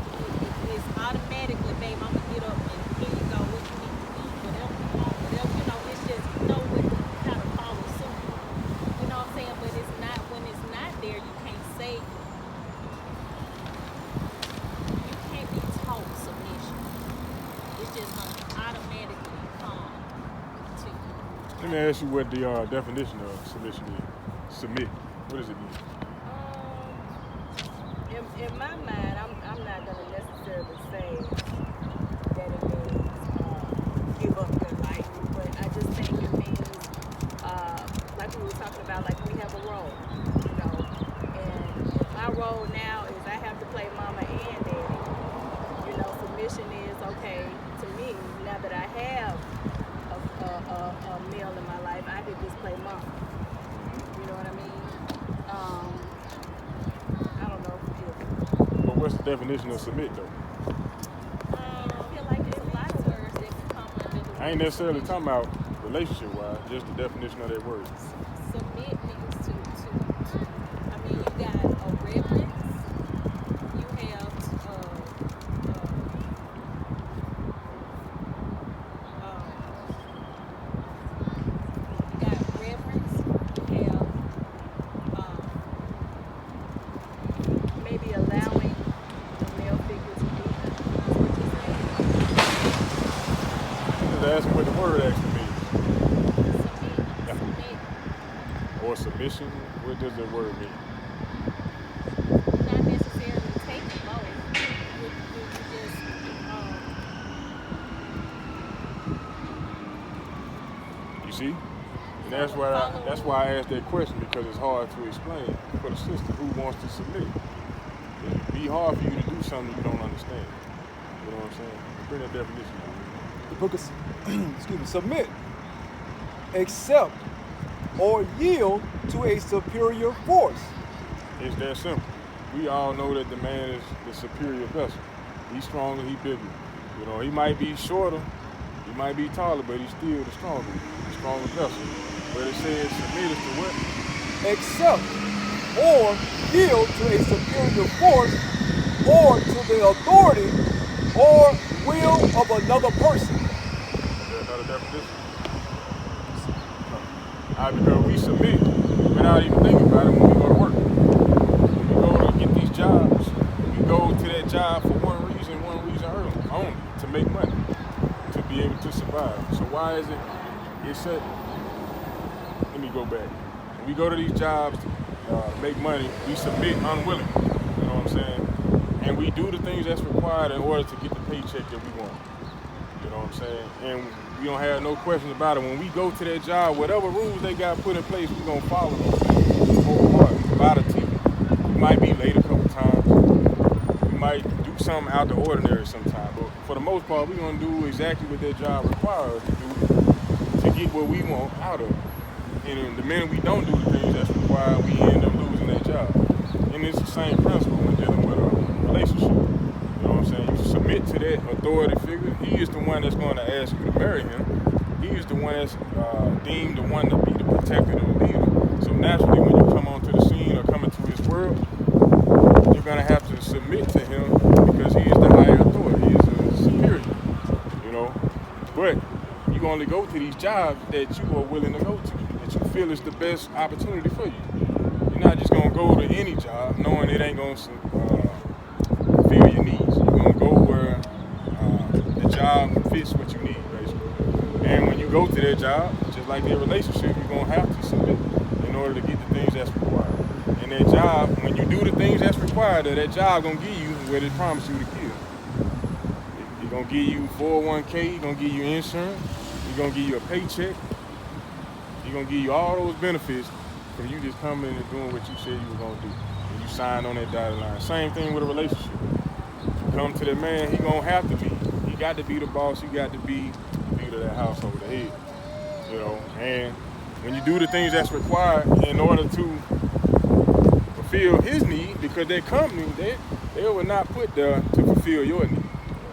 S3: automatically, babe, I'm gonna get up and here you go, what you need to eat, whatever you want, whatever, you know, it's just, you know what to kind of follow suit. You know what I'm saying? But it's not, when it's not there, you can't say, you can't be taught submission. It's just gonna automatically come to you.
S5: Let me ask you what the definition of submission is. Submit. What does it mean?
S1: In my mind, I'm not going to necessarily say that it means give up your life, but I just think it means, like we were talking about, like we have a role, you know, and my role now is I have to play mama and daddy. You know, submission is, okay, to me, now that I have a male in my life, I could just play mama. You know what I mean? I don't know.
S5: But what's the definition of submit though?
S3: I feel like there's a lot of words that can come under the
S5: I ain't necessarily talking about relationship wise, just the definition of that word.
S3: submit means to I mean, you got a reverence, you have you got reverence, you have
S1: Maybe allowing the male figure to be is what you're saying.
S5: Just asking what the word actually means.
S3: submit,
S5: Or submission. What does that word mean?
S3: not necessarily taking both. You just
S5: You see? And that's why I asked that question, because it's hard to explain for the sister who wants to submit. It'd be hard for you to do something you don't understand. You know what I'm saying? Bring that definition out.
S2: The book is, excuse me, submit, accept, or yield to a superior force.
S5: It's that simple. We all know that the man is the superior vessel. He's stronger, he's bigger. You know, he might be shorter, he might be taller, but he's still the stronger vessel. But it says submit is to what?
S2: Accept or yield to a superior force or to the authority or will of another person.
S5: Is there another definition? Because we submit without even thinking about it when we go to work. When we go to get these jobs, we go to that job for one reason only, to make money, to be able to survive. So why is it, let me go back. When we go to these jobs to make money, we submit unwilling, you know what I'm saying? And we do the things that's required in order to get the paycheck that we want. You know what I'm saying? And we don't have no questions about it. When we go to that job, whatever rules they got put in place, we're going to follow those things wholeheartedly, by the team. We might be late a couple times. We might do something out the ordinary sometimes. But for the most part, we're going to do exactly what that job requires us to do to get what we want out of it. And the minute we don't do the things that's required, we end up losing that job. And it's the same principle when dealing with a relationship. You know what I'm saying? You submit to that authority figure. He is the one that's going to ask you to marry him. He is the one that's deemed the one to be the protector and the leader. So naturally, when you come onto the scene or come into his world, only go to these jobs that you are willing to go to, that you feel is the best opportunity for you. You're not just gonna go to any job knowing it ain't gonna fulfill your needs. You're gonna go where the job fits what you need, basically. And when you go to that job, just like their relationship, you're gonna have to submit in order to get the things that's required. And that job, when you do the things that's required, that job gonna give you what it promised you to give. It's gonna give you 401k, it's gonna give you insurance, it's gonna give you a paycheck, it's gonna give you all those benefits from you just coming and doing what you said you were gonna do. And you signed on that dotted line. Same thing with a relationship. You come to that man, he gonna have to be. He got to be the boss, you got to be the leader of that house over the head. You know, and when you do the things that's required in order to fulfill his need, because that company, they were not put there to fulfill your need.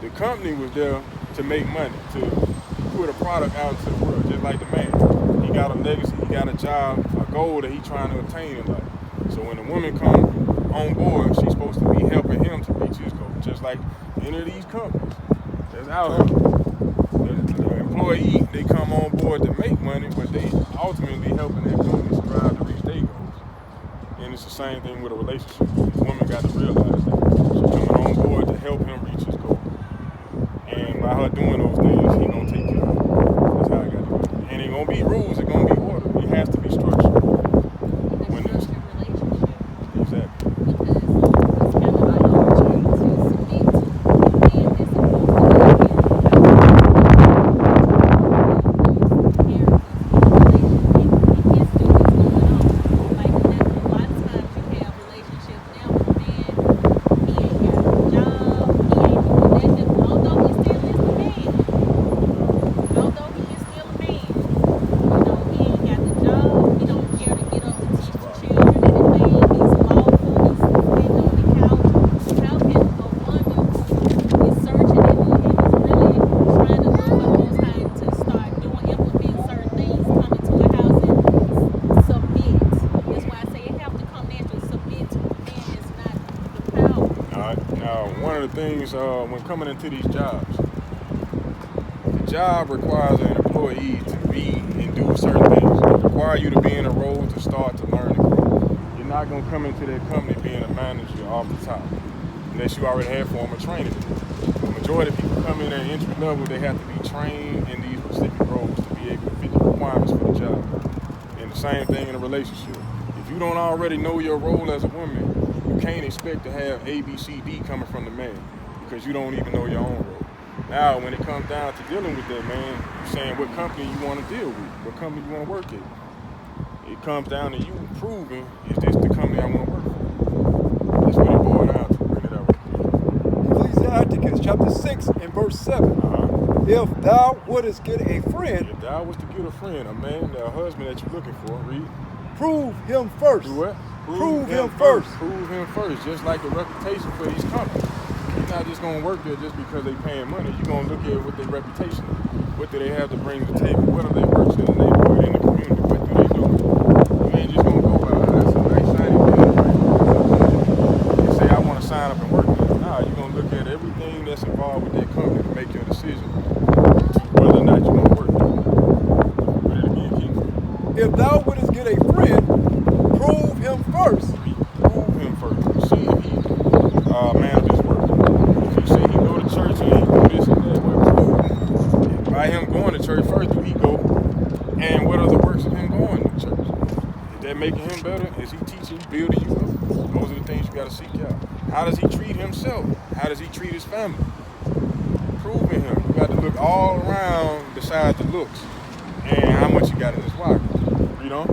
S5: The company was there to make money, to put a product out into the world, just like the man. He got a legacy, he got a job, a goal that he's trying to attain in life. So when a woman comes on board, she's supposed to be helping him to reach his goal, just like any of these companies that's out here. The employee, they come on board to make money, but they ultimately helping that company strive to reach their goals. And it's the same thing with a relationship. The woman got to realize that she's coming on board to help him reach his goal. And by her doing those things, he gonna take care of it. That's how I got to do it. And it gonna be rules, it gonna be order. It has to be structured. When it's
S3: relationship.
S5: Exactly.
S3: Because it's kind of like a trying to submit to a man that's supposed to be here.
S5: Things when coming into these jobs, the job requires an employee to be and do certain things. It requires you to be in a role to start to learn and grow. You're not going to come into that company being a manager off the top unless you already have formal training. The majority of people come in at entry level, they have to be trained in these specific roles to be able to fit the requirements for the job. And the same thing in a relationship. If you don't already know your role as a woman, you can't expect to have A, B, C, D coming from the man because you don't even know your own role. Now, when it comes down to dealing with that man, you're saying what company you want to deal with, what company you want to work at. It comes down to you proving, is this the company I want to work for? That's what it boils down to, bring it up.
S2: Ecclesiasticus chapter 6 and verse 7. If thou wouldest get a friend,
S5: If thou was to get a friend, a man, a husband that you're looking for, read.
S2: prove him first.
S5: Do what?
S2: Prove him first.
S5: Prove him first, just like the reputation for these companies. You're not just going to work there just because they paying money. You're going to look at what their reputation is. What do they have to bring to the table? What are they works in the neighborhood, in the community? What do they do? You ain't just going to go by, that's a nice shiny building right there. You say, I want to sign up and work there. Nah, you're going to look at everything that's involved with that company to make your decision whether or not you want to work there. Put it again, Keith.
S2: If thou wouldest get a friend, prove him first.
S5: Prove him first. See if he man of his work. If you say he go to church and he do this and that, well, prove by him going to church first, do he go? And what are the works of him going to church? Is that making him better? Is he teaching you, building you up? Those are the things you got to seek out. How does he treat himself? How does he treat his family? Proving him. You got to look all around besides the looks and how much you got in his pocket. Read on.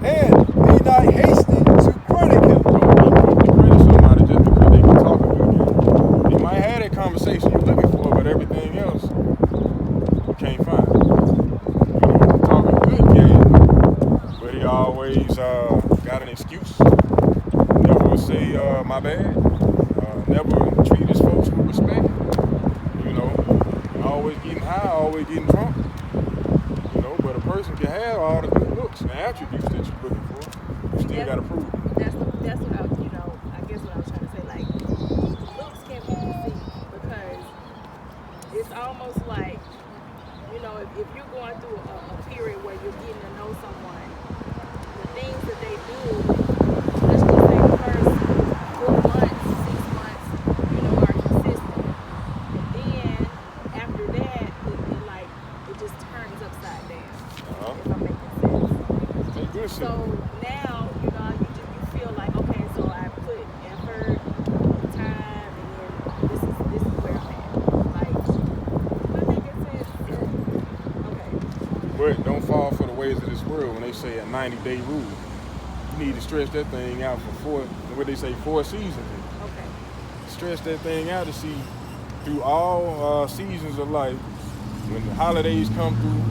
S2: And be not hasty to credit him.
S5: Don't be credit somebody just because they can talk a good game. You might have that conversation you're looking for, but everything else you can't find. You know, talk a good game, but he always got an excuse. Never say my bad. Never treat his folks with respect. You know, always getting high, always getting drunk. You know, but a person can have all the good looks and attributes that you're looking for. You still got to prove it.
S1: That's what I was, I guess what I was trying to say. Like, looks can be deceived because it's almost like, if
S5: ways of this world when they say a 90-day rule. You need to stretch that thing out for 4 seasons.
S1: Okay.
S5: Stretch that thing out to see through all seasons of life. When the holidays come through,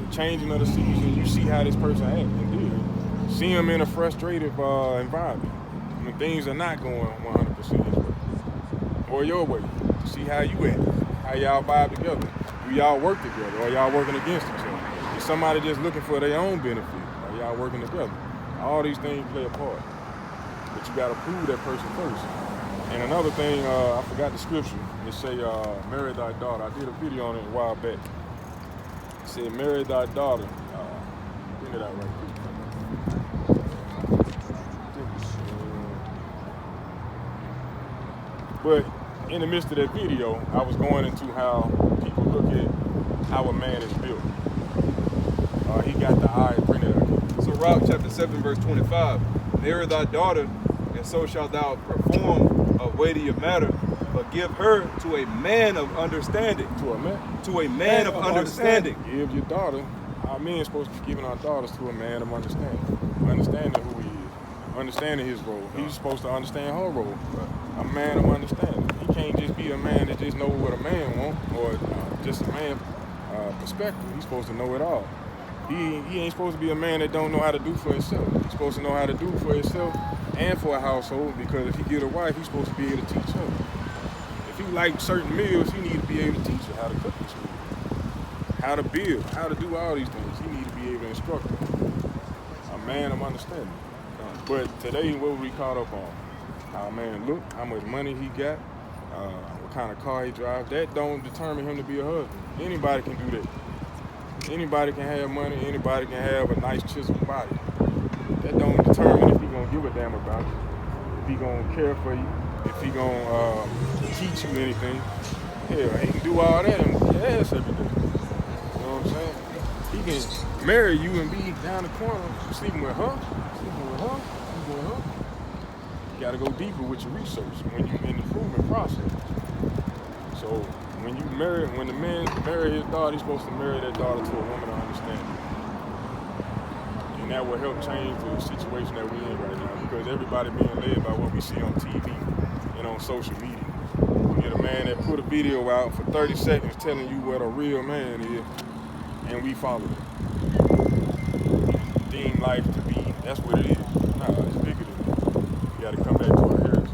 S5: the changing of the season, you see how this person acts and deal. See them in a frustrated environment when things are not going 100% his way or your way. To see how you act, how y'all vibe together. Do y'all work together or y'all working against each other? Is somebody just looking for their own benefit or y'all working together? All these things play a part. But you got to prove that person first. And another thing, I forgot the scripture. It say, marry thy daughter. I did a video on it a while back. It said, marry thy daughter. Bring it out right quick. But in the midst of that video, I was going into how people look at how a man is built. He got the eye printed out.
S4: So Rob chapter 7 verse 25, marry thy daughter, and so shalt thou perform a weightier matter, but give her to a man of understanding.
S5: To a man?
S4: To a man of understanding.
S5: Give your daughter. Our men supposed to be giving our daughters to a man of understanding. Understanding who he is. Understanding his role. He's supposed to understand her role. A man of understanding. He can't just be a man that just knows what a man wants or just a man perspective. He's supposed to know it all. He ain't supposed to be a man that don't know how to do for himself. He's supposed to know how to do for himself and for a household, because if he get a wife, he's supposed to be able to teach her. If he like certain meals, he need to be able to teach her how to cook this meal, how to build, how to do all these things. He need to be able to instruct her. A man of understanding. But today, what we caught up on? How a man look, how much money he got, what kind of car he drives. That don't determine him to be a husband. Anybody can do that. Anybody can have money. Anybody can have a nice chiseled body. That don't determine if he gonna give a damn about you, if he gonna care for you, if he gonna teach you anything. Hell, he can do all that and get your ass every day. You know what I'm saying? He can marry you and be down the corner sleeping with her, sleeping with her, sleeping with her. You gotta go deeper with your research when you in the improvement process. So when the man marry his daughter, he's supposed to marry that daughter to a woman of understanding. And that will help change the situation that we're in right now, because everybody being led by what we see on TV and on social media. You get a man that put a video out for 30 seconds telling you what a real man is, and we follow it. Deem life to be, that's what it is. Nah, it's bigger than that. You gotta come back to our heritage.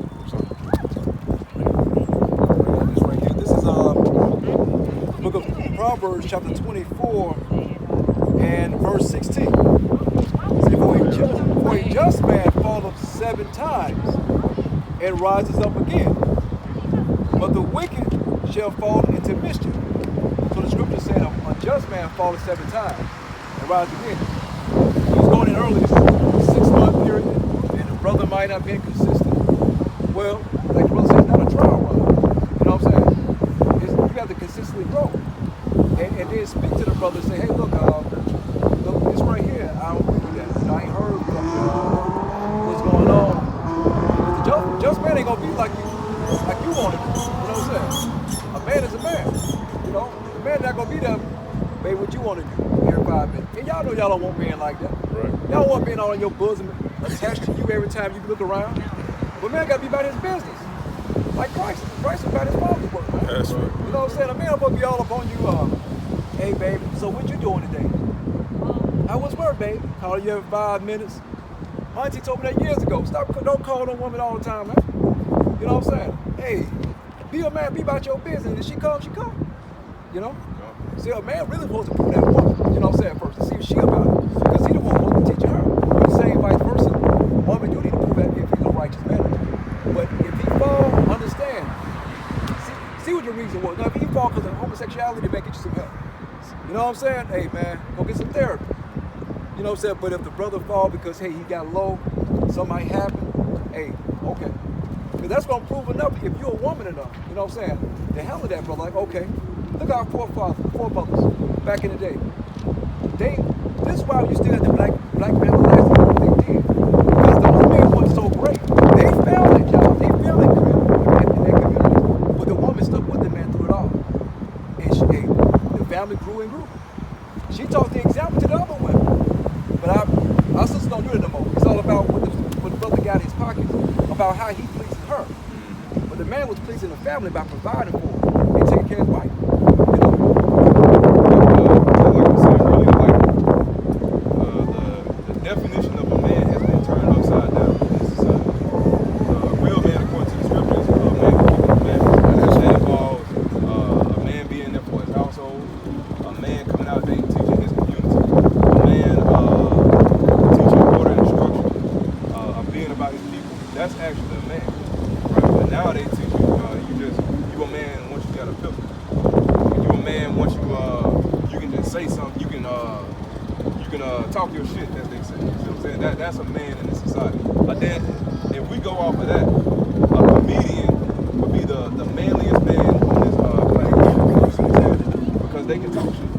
S2: This right here. This is book of Proverbs, chapter 24, and verse 16. For a just man falleth 7 times and rises up again, but the wicked shall fall into mischief. So the scripture said a just man falleth 7 times and rises again. He was going in early, 6-month period, and the brother might not have been consistent. Well, like the brother said, it's not a trial run. You know what I'm saying? You got to consistently grow. And then speak to the brother and say, hey, look, this right here, I don't agree with that. I ain't heard from what's going on. But the just man ain't gonna be like you want to be. You know what I'm saying? A man is a man. You know, the man not gonna be there, baby, what you want to do every 5 minutes. And y'all know y'all don't want men like that.
S5: Right.
S2: Y'all want men all in your bosom, attached to you every time you look around. But man gotta be about his business. Like Christ is about his father's work, man.
S5: That's right.
S2: You know what I'm saying? A man supposed to be all up on you, hey baby, so what you doing today? How was work, baby? Call you every 5 minutes. Auntie told me that years ago. Don't call no woman all the time, man. You know what I'm saying? Hey, be a man, be about your business. If she comes, she comes. You know? See, a man really supposed to prove that woman, you know what I'm saying, first, to see if she about it. Because he the one supposed to teach her. But the same vice versa. Woman, you need to prove that if he's a righteous man. But if he fall, understand. See what your reason was. Now, if he fall because of homosexuality, then man, get you some help. You know what I'm saying? Hey, man, go get some therapy. You know what I'm saying? But if the brother fall because, hey, he got low, something might happen, hey, okay. Because that's going to prove enough if you're a woman enough. You know what I'm saying? To handle that, brother. Like, okay, look at our forefathers back in the day. This is why you still have the black family last what they did. Because those men weren't so great. They failed at jobs. They failed in their community. But the woman stuck with the man through it all. And the family grew and grew. She taught the example. pockets about how he pleases her. But the man was pleasing the family by providing for him and taking care of his wife. You know?
S4: Like I was saying earlier, the definition of a man has been turned upside down in this society. A real man, according to the scriptures, is a man who keeps the commandments. That involves a man being there for his household, a man coming out there and teaching his community, a man teaching order and structure, being about his people. That's actually a man, right? But now they teach you, you a man once you got a pistol. You a man once you can just say something. You can talk your shit, as they say. You see what I'm saying? That's a man in this society. But then, if we go off of that, a comedian would be the manliest man on this planet. You see what I'm saying? Because they can talk shit. You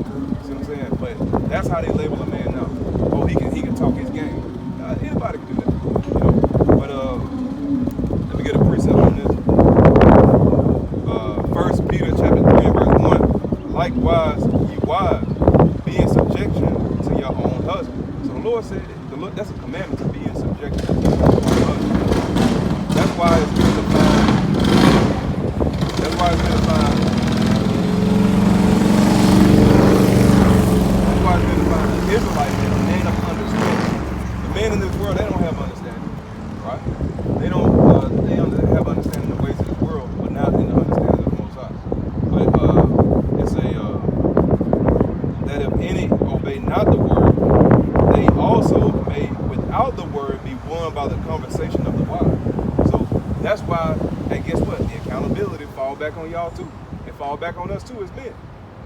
S4: see what I'm saying? But that's how they label a man now. Oh, he can talk his game. Anybody can do that. You know? But let me get a precept on this. 1 Peter chapter 3 and verse 1. Likewise, ye wives, be in subjection to your own husband. So the Lord said, that's a commandment to be in subjection to your own husband. That's why it's been defined. That's why it's been defined. That's why it's been defined. An Israelite man, a man of understanding. The men in this world, they don't have understanding, right? They don't have understanding of the ways of this world, but not in the understanding of the Most High. But it's that if any obey not the word, they also may, without the word, be won by the conversation of the wise. So that's why, and guess what? The accountability fall back on y'all too. It fall back on us too as men.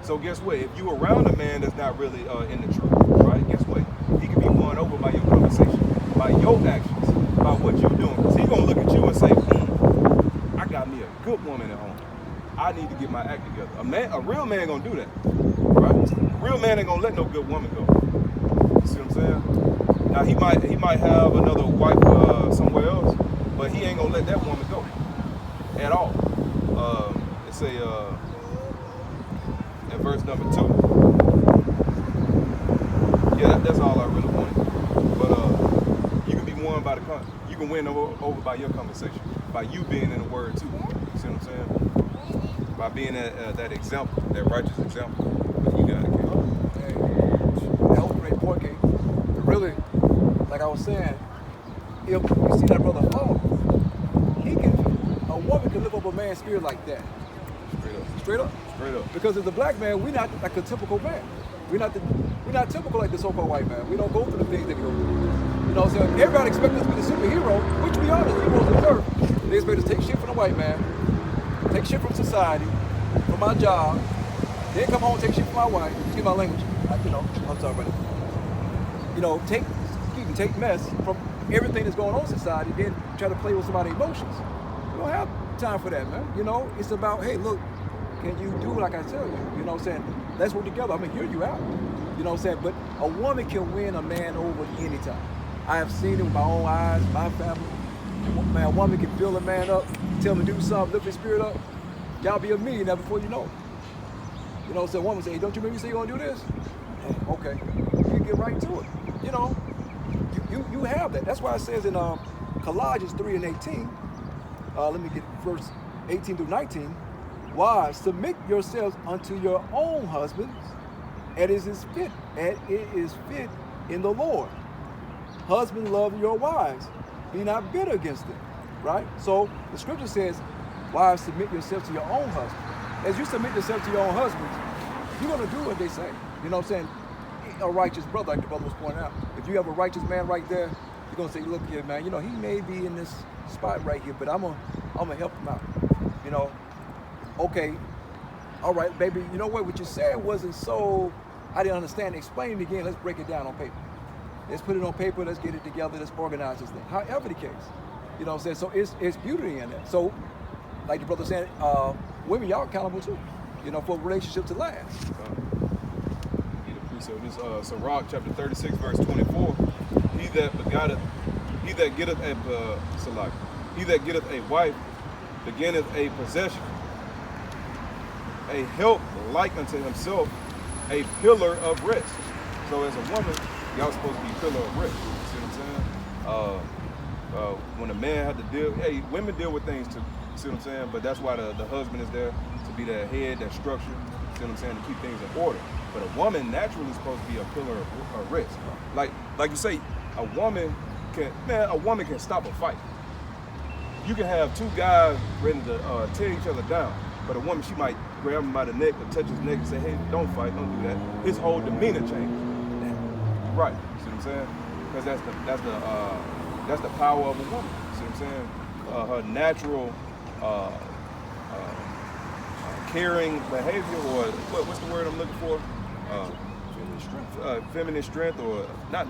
S4: So guess what? If you around a man that's not really in the truth, right? Guess what? He can be won over by your conversation, by your actions, by what you're doing. Because he's gonna look at you and say, I got me a good woman at home. I need to get my act together. A real man gonna do that, right? A real man ain't gonna let no good woman go. You see what I'm saying? Now he might have another wife somewhere else, but he ain't gonna let that woman go at all. It's in verse number 2. Yeah, that's all I really wanted. But you can be won by you can win over by your conversation, by you being in the word too. You see what I'm saying? By being that example, that righteous example. But you got it, kid.
S2: Hey, that was a great point, King. Really, like I was saying, if you see that brother fall, a woman can lift up a man's spirit like that.
S4: Straight up.
S2: Straight up?
S4: Straight up.
S2: Because as a black man, we're not like a typical man. We're not typical like the so-called white man. We don't go through the things that we go through. You know what I'm saying? Everybody expects us to be the superhero, which we are the heroes of the earth. They expect us to take shit from the white man, take shit from society, from my job, then come home and take shit from my wife. Excuse my language. I'm sorry, brother. Take mess from everything that's going on in society, then try to play with somebody's emotions. We don't have time for that, man. It's about, hey, look, can you do like I tell you? You know what I'm saying? Let's work together. I'm gonna hear you out. You know what I'm saying? But a woman can win a man over anytime. I have seen it with my own eyes, my family. Man, a woman can build a man up, tell him to do something, lift his spirit up. Y'all be a millionaire before you know it. You know what I'm saying? A woman say, hey, don't you remember you say you're gonna do this? Okay. You get right to it. You have that. That's why it says in Colossians 3 and 18, let me get verse 18 through 19. Wives, submit yourselves unto your own husbands, and it is fit in the Lord. Husbands, love your wives. Be not bitter against them. Right? So the scripture says, wives, submit yourselves to your own husbands. As you submit yourself to your own husbands, you're going to do what they say. You know what I'm saying? A righteous brother, like the brother was pointing out. If you have a righteous man right there, you're going to say, look here, man, he may be in this spot right here, but I'm gonna help him out. Okay, all right, baby, you know what you said wasn't so, I didn't understand. Explain it again. Let's break it down on paper. Let's put it on paper. Let's get it together. Let's organize this thing. However the case. You know what I'm saying? So it's beauty in that. So, like the brother said, women, y'all accountable too, for a relationship to last.
S4: So this Sirach chapter 36 verse 24. He that getteth a wife beginneth a possession, a help like unto himself, a pillar of rest. So as a woman, y'all supposed to be pillar of rest. You see what I'm saying? when a man had to deal, hey, women deal with things too. You see what I'm saying? But that's why the husband is there to be that head, that structure. You see what I'm saying? To keep things in order. But a woman naturally is supposed to be a pillar of rest. Like you say, a woman can stop a fight. You can have two guys ready to tear each other down, but a woman, she might grab him by the neck or touch his neck and say, "Hey, don't fight, don't do that." His whole demeanor changes. Right? You see what I'm saying? Because that's the power of a woman. You see what I'm saying? Her natural caring behavior, or what's the word I'm looking for? Feminine strength, or not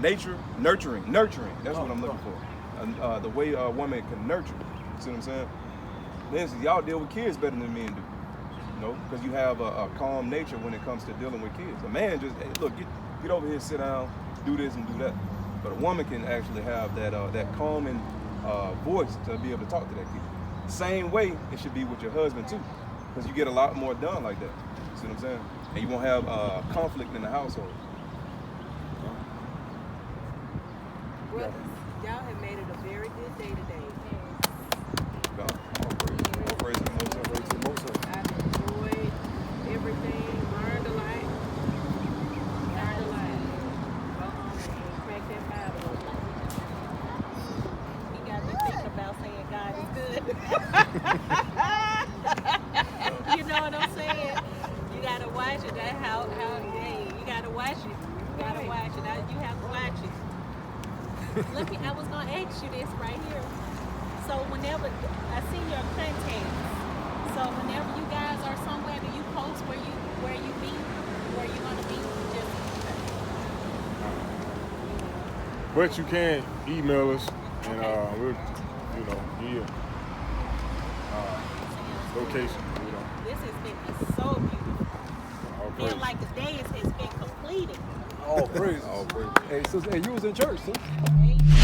S4: nature, nurturing. That's what I'm looking for. The way a woman can nurture. See what I'm saying? Then y'all deal with kids better than men do. You know, because you have a calm nature when it comes to dealing with kids. A man just, hey, look, get over here, sit down, do this and do that. But a woman can actually have that calming voice to be able to talk to that kid. Same way it should be with your husband too, because you get a lot more done like that. See what I'm saying? And you won't have conflict in the household.
S1: Brothers, y'all have made it a very good day today.
S4: God, all praise to the Most High.
S1: I've enjoyed everything, learned a lot. Go home and crack that Bible open.
S3: He got me thinking about saying God is good. You know what I'm saying? You gotta watch it. That how hey, you gotta watch it. You gotta watch it. You have to watch it. I was gonna ask you this right here. So whenever I see your content, so whenever you guys are somewhere, do you post where you be, where you gonna be? Just
S5: But you can email us, and we'll, give location.
S3: This has been so beautiful.
S5: All
S3: Feel
S5: praise.
S3: like the day has been completed.
S2: All praise.
S4: All praise.
S2: Hey, sister, hey, you was in church, sis.
S3: Amen.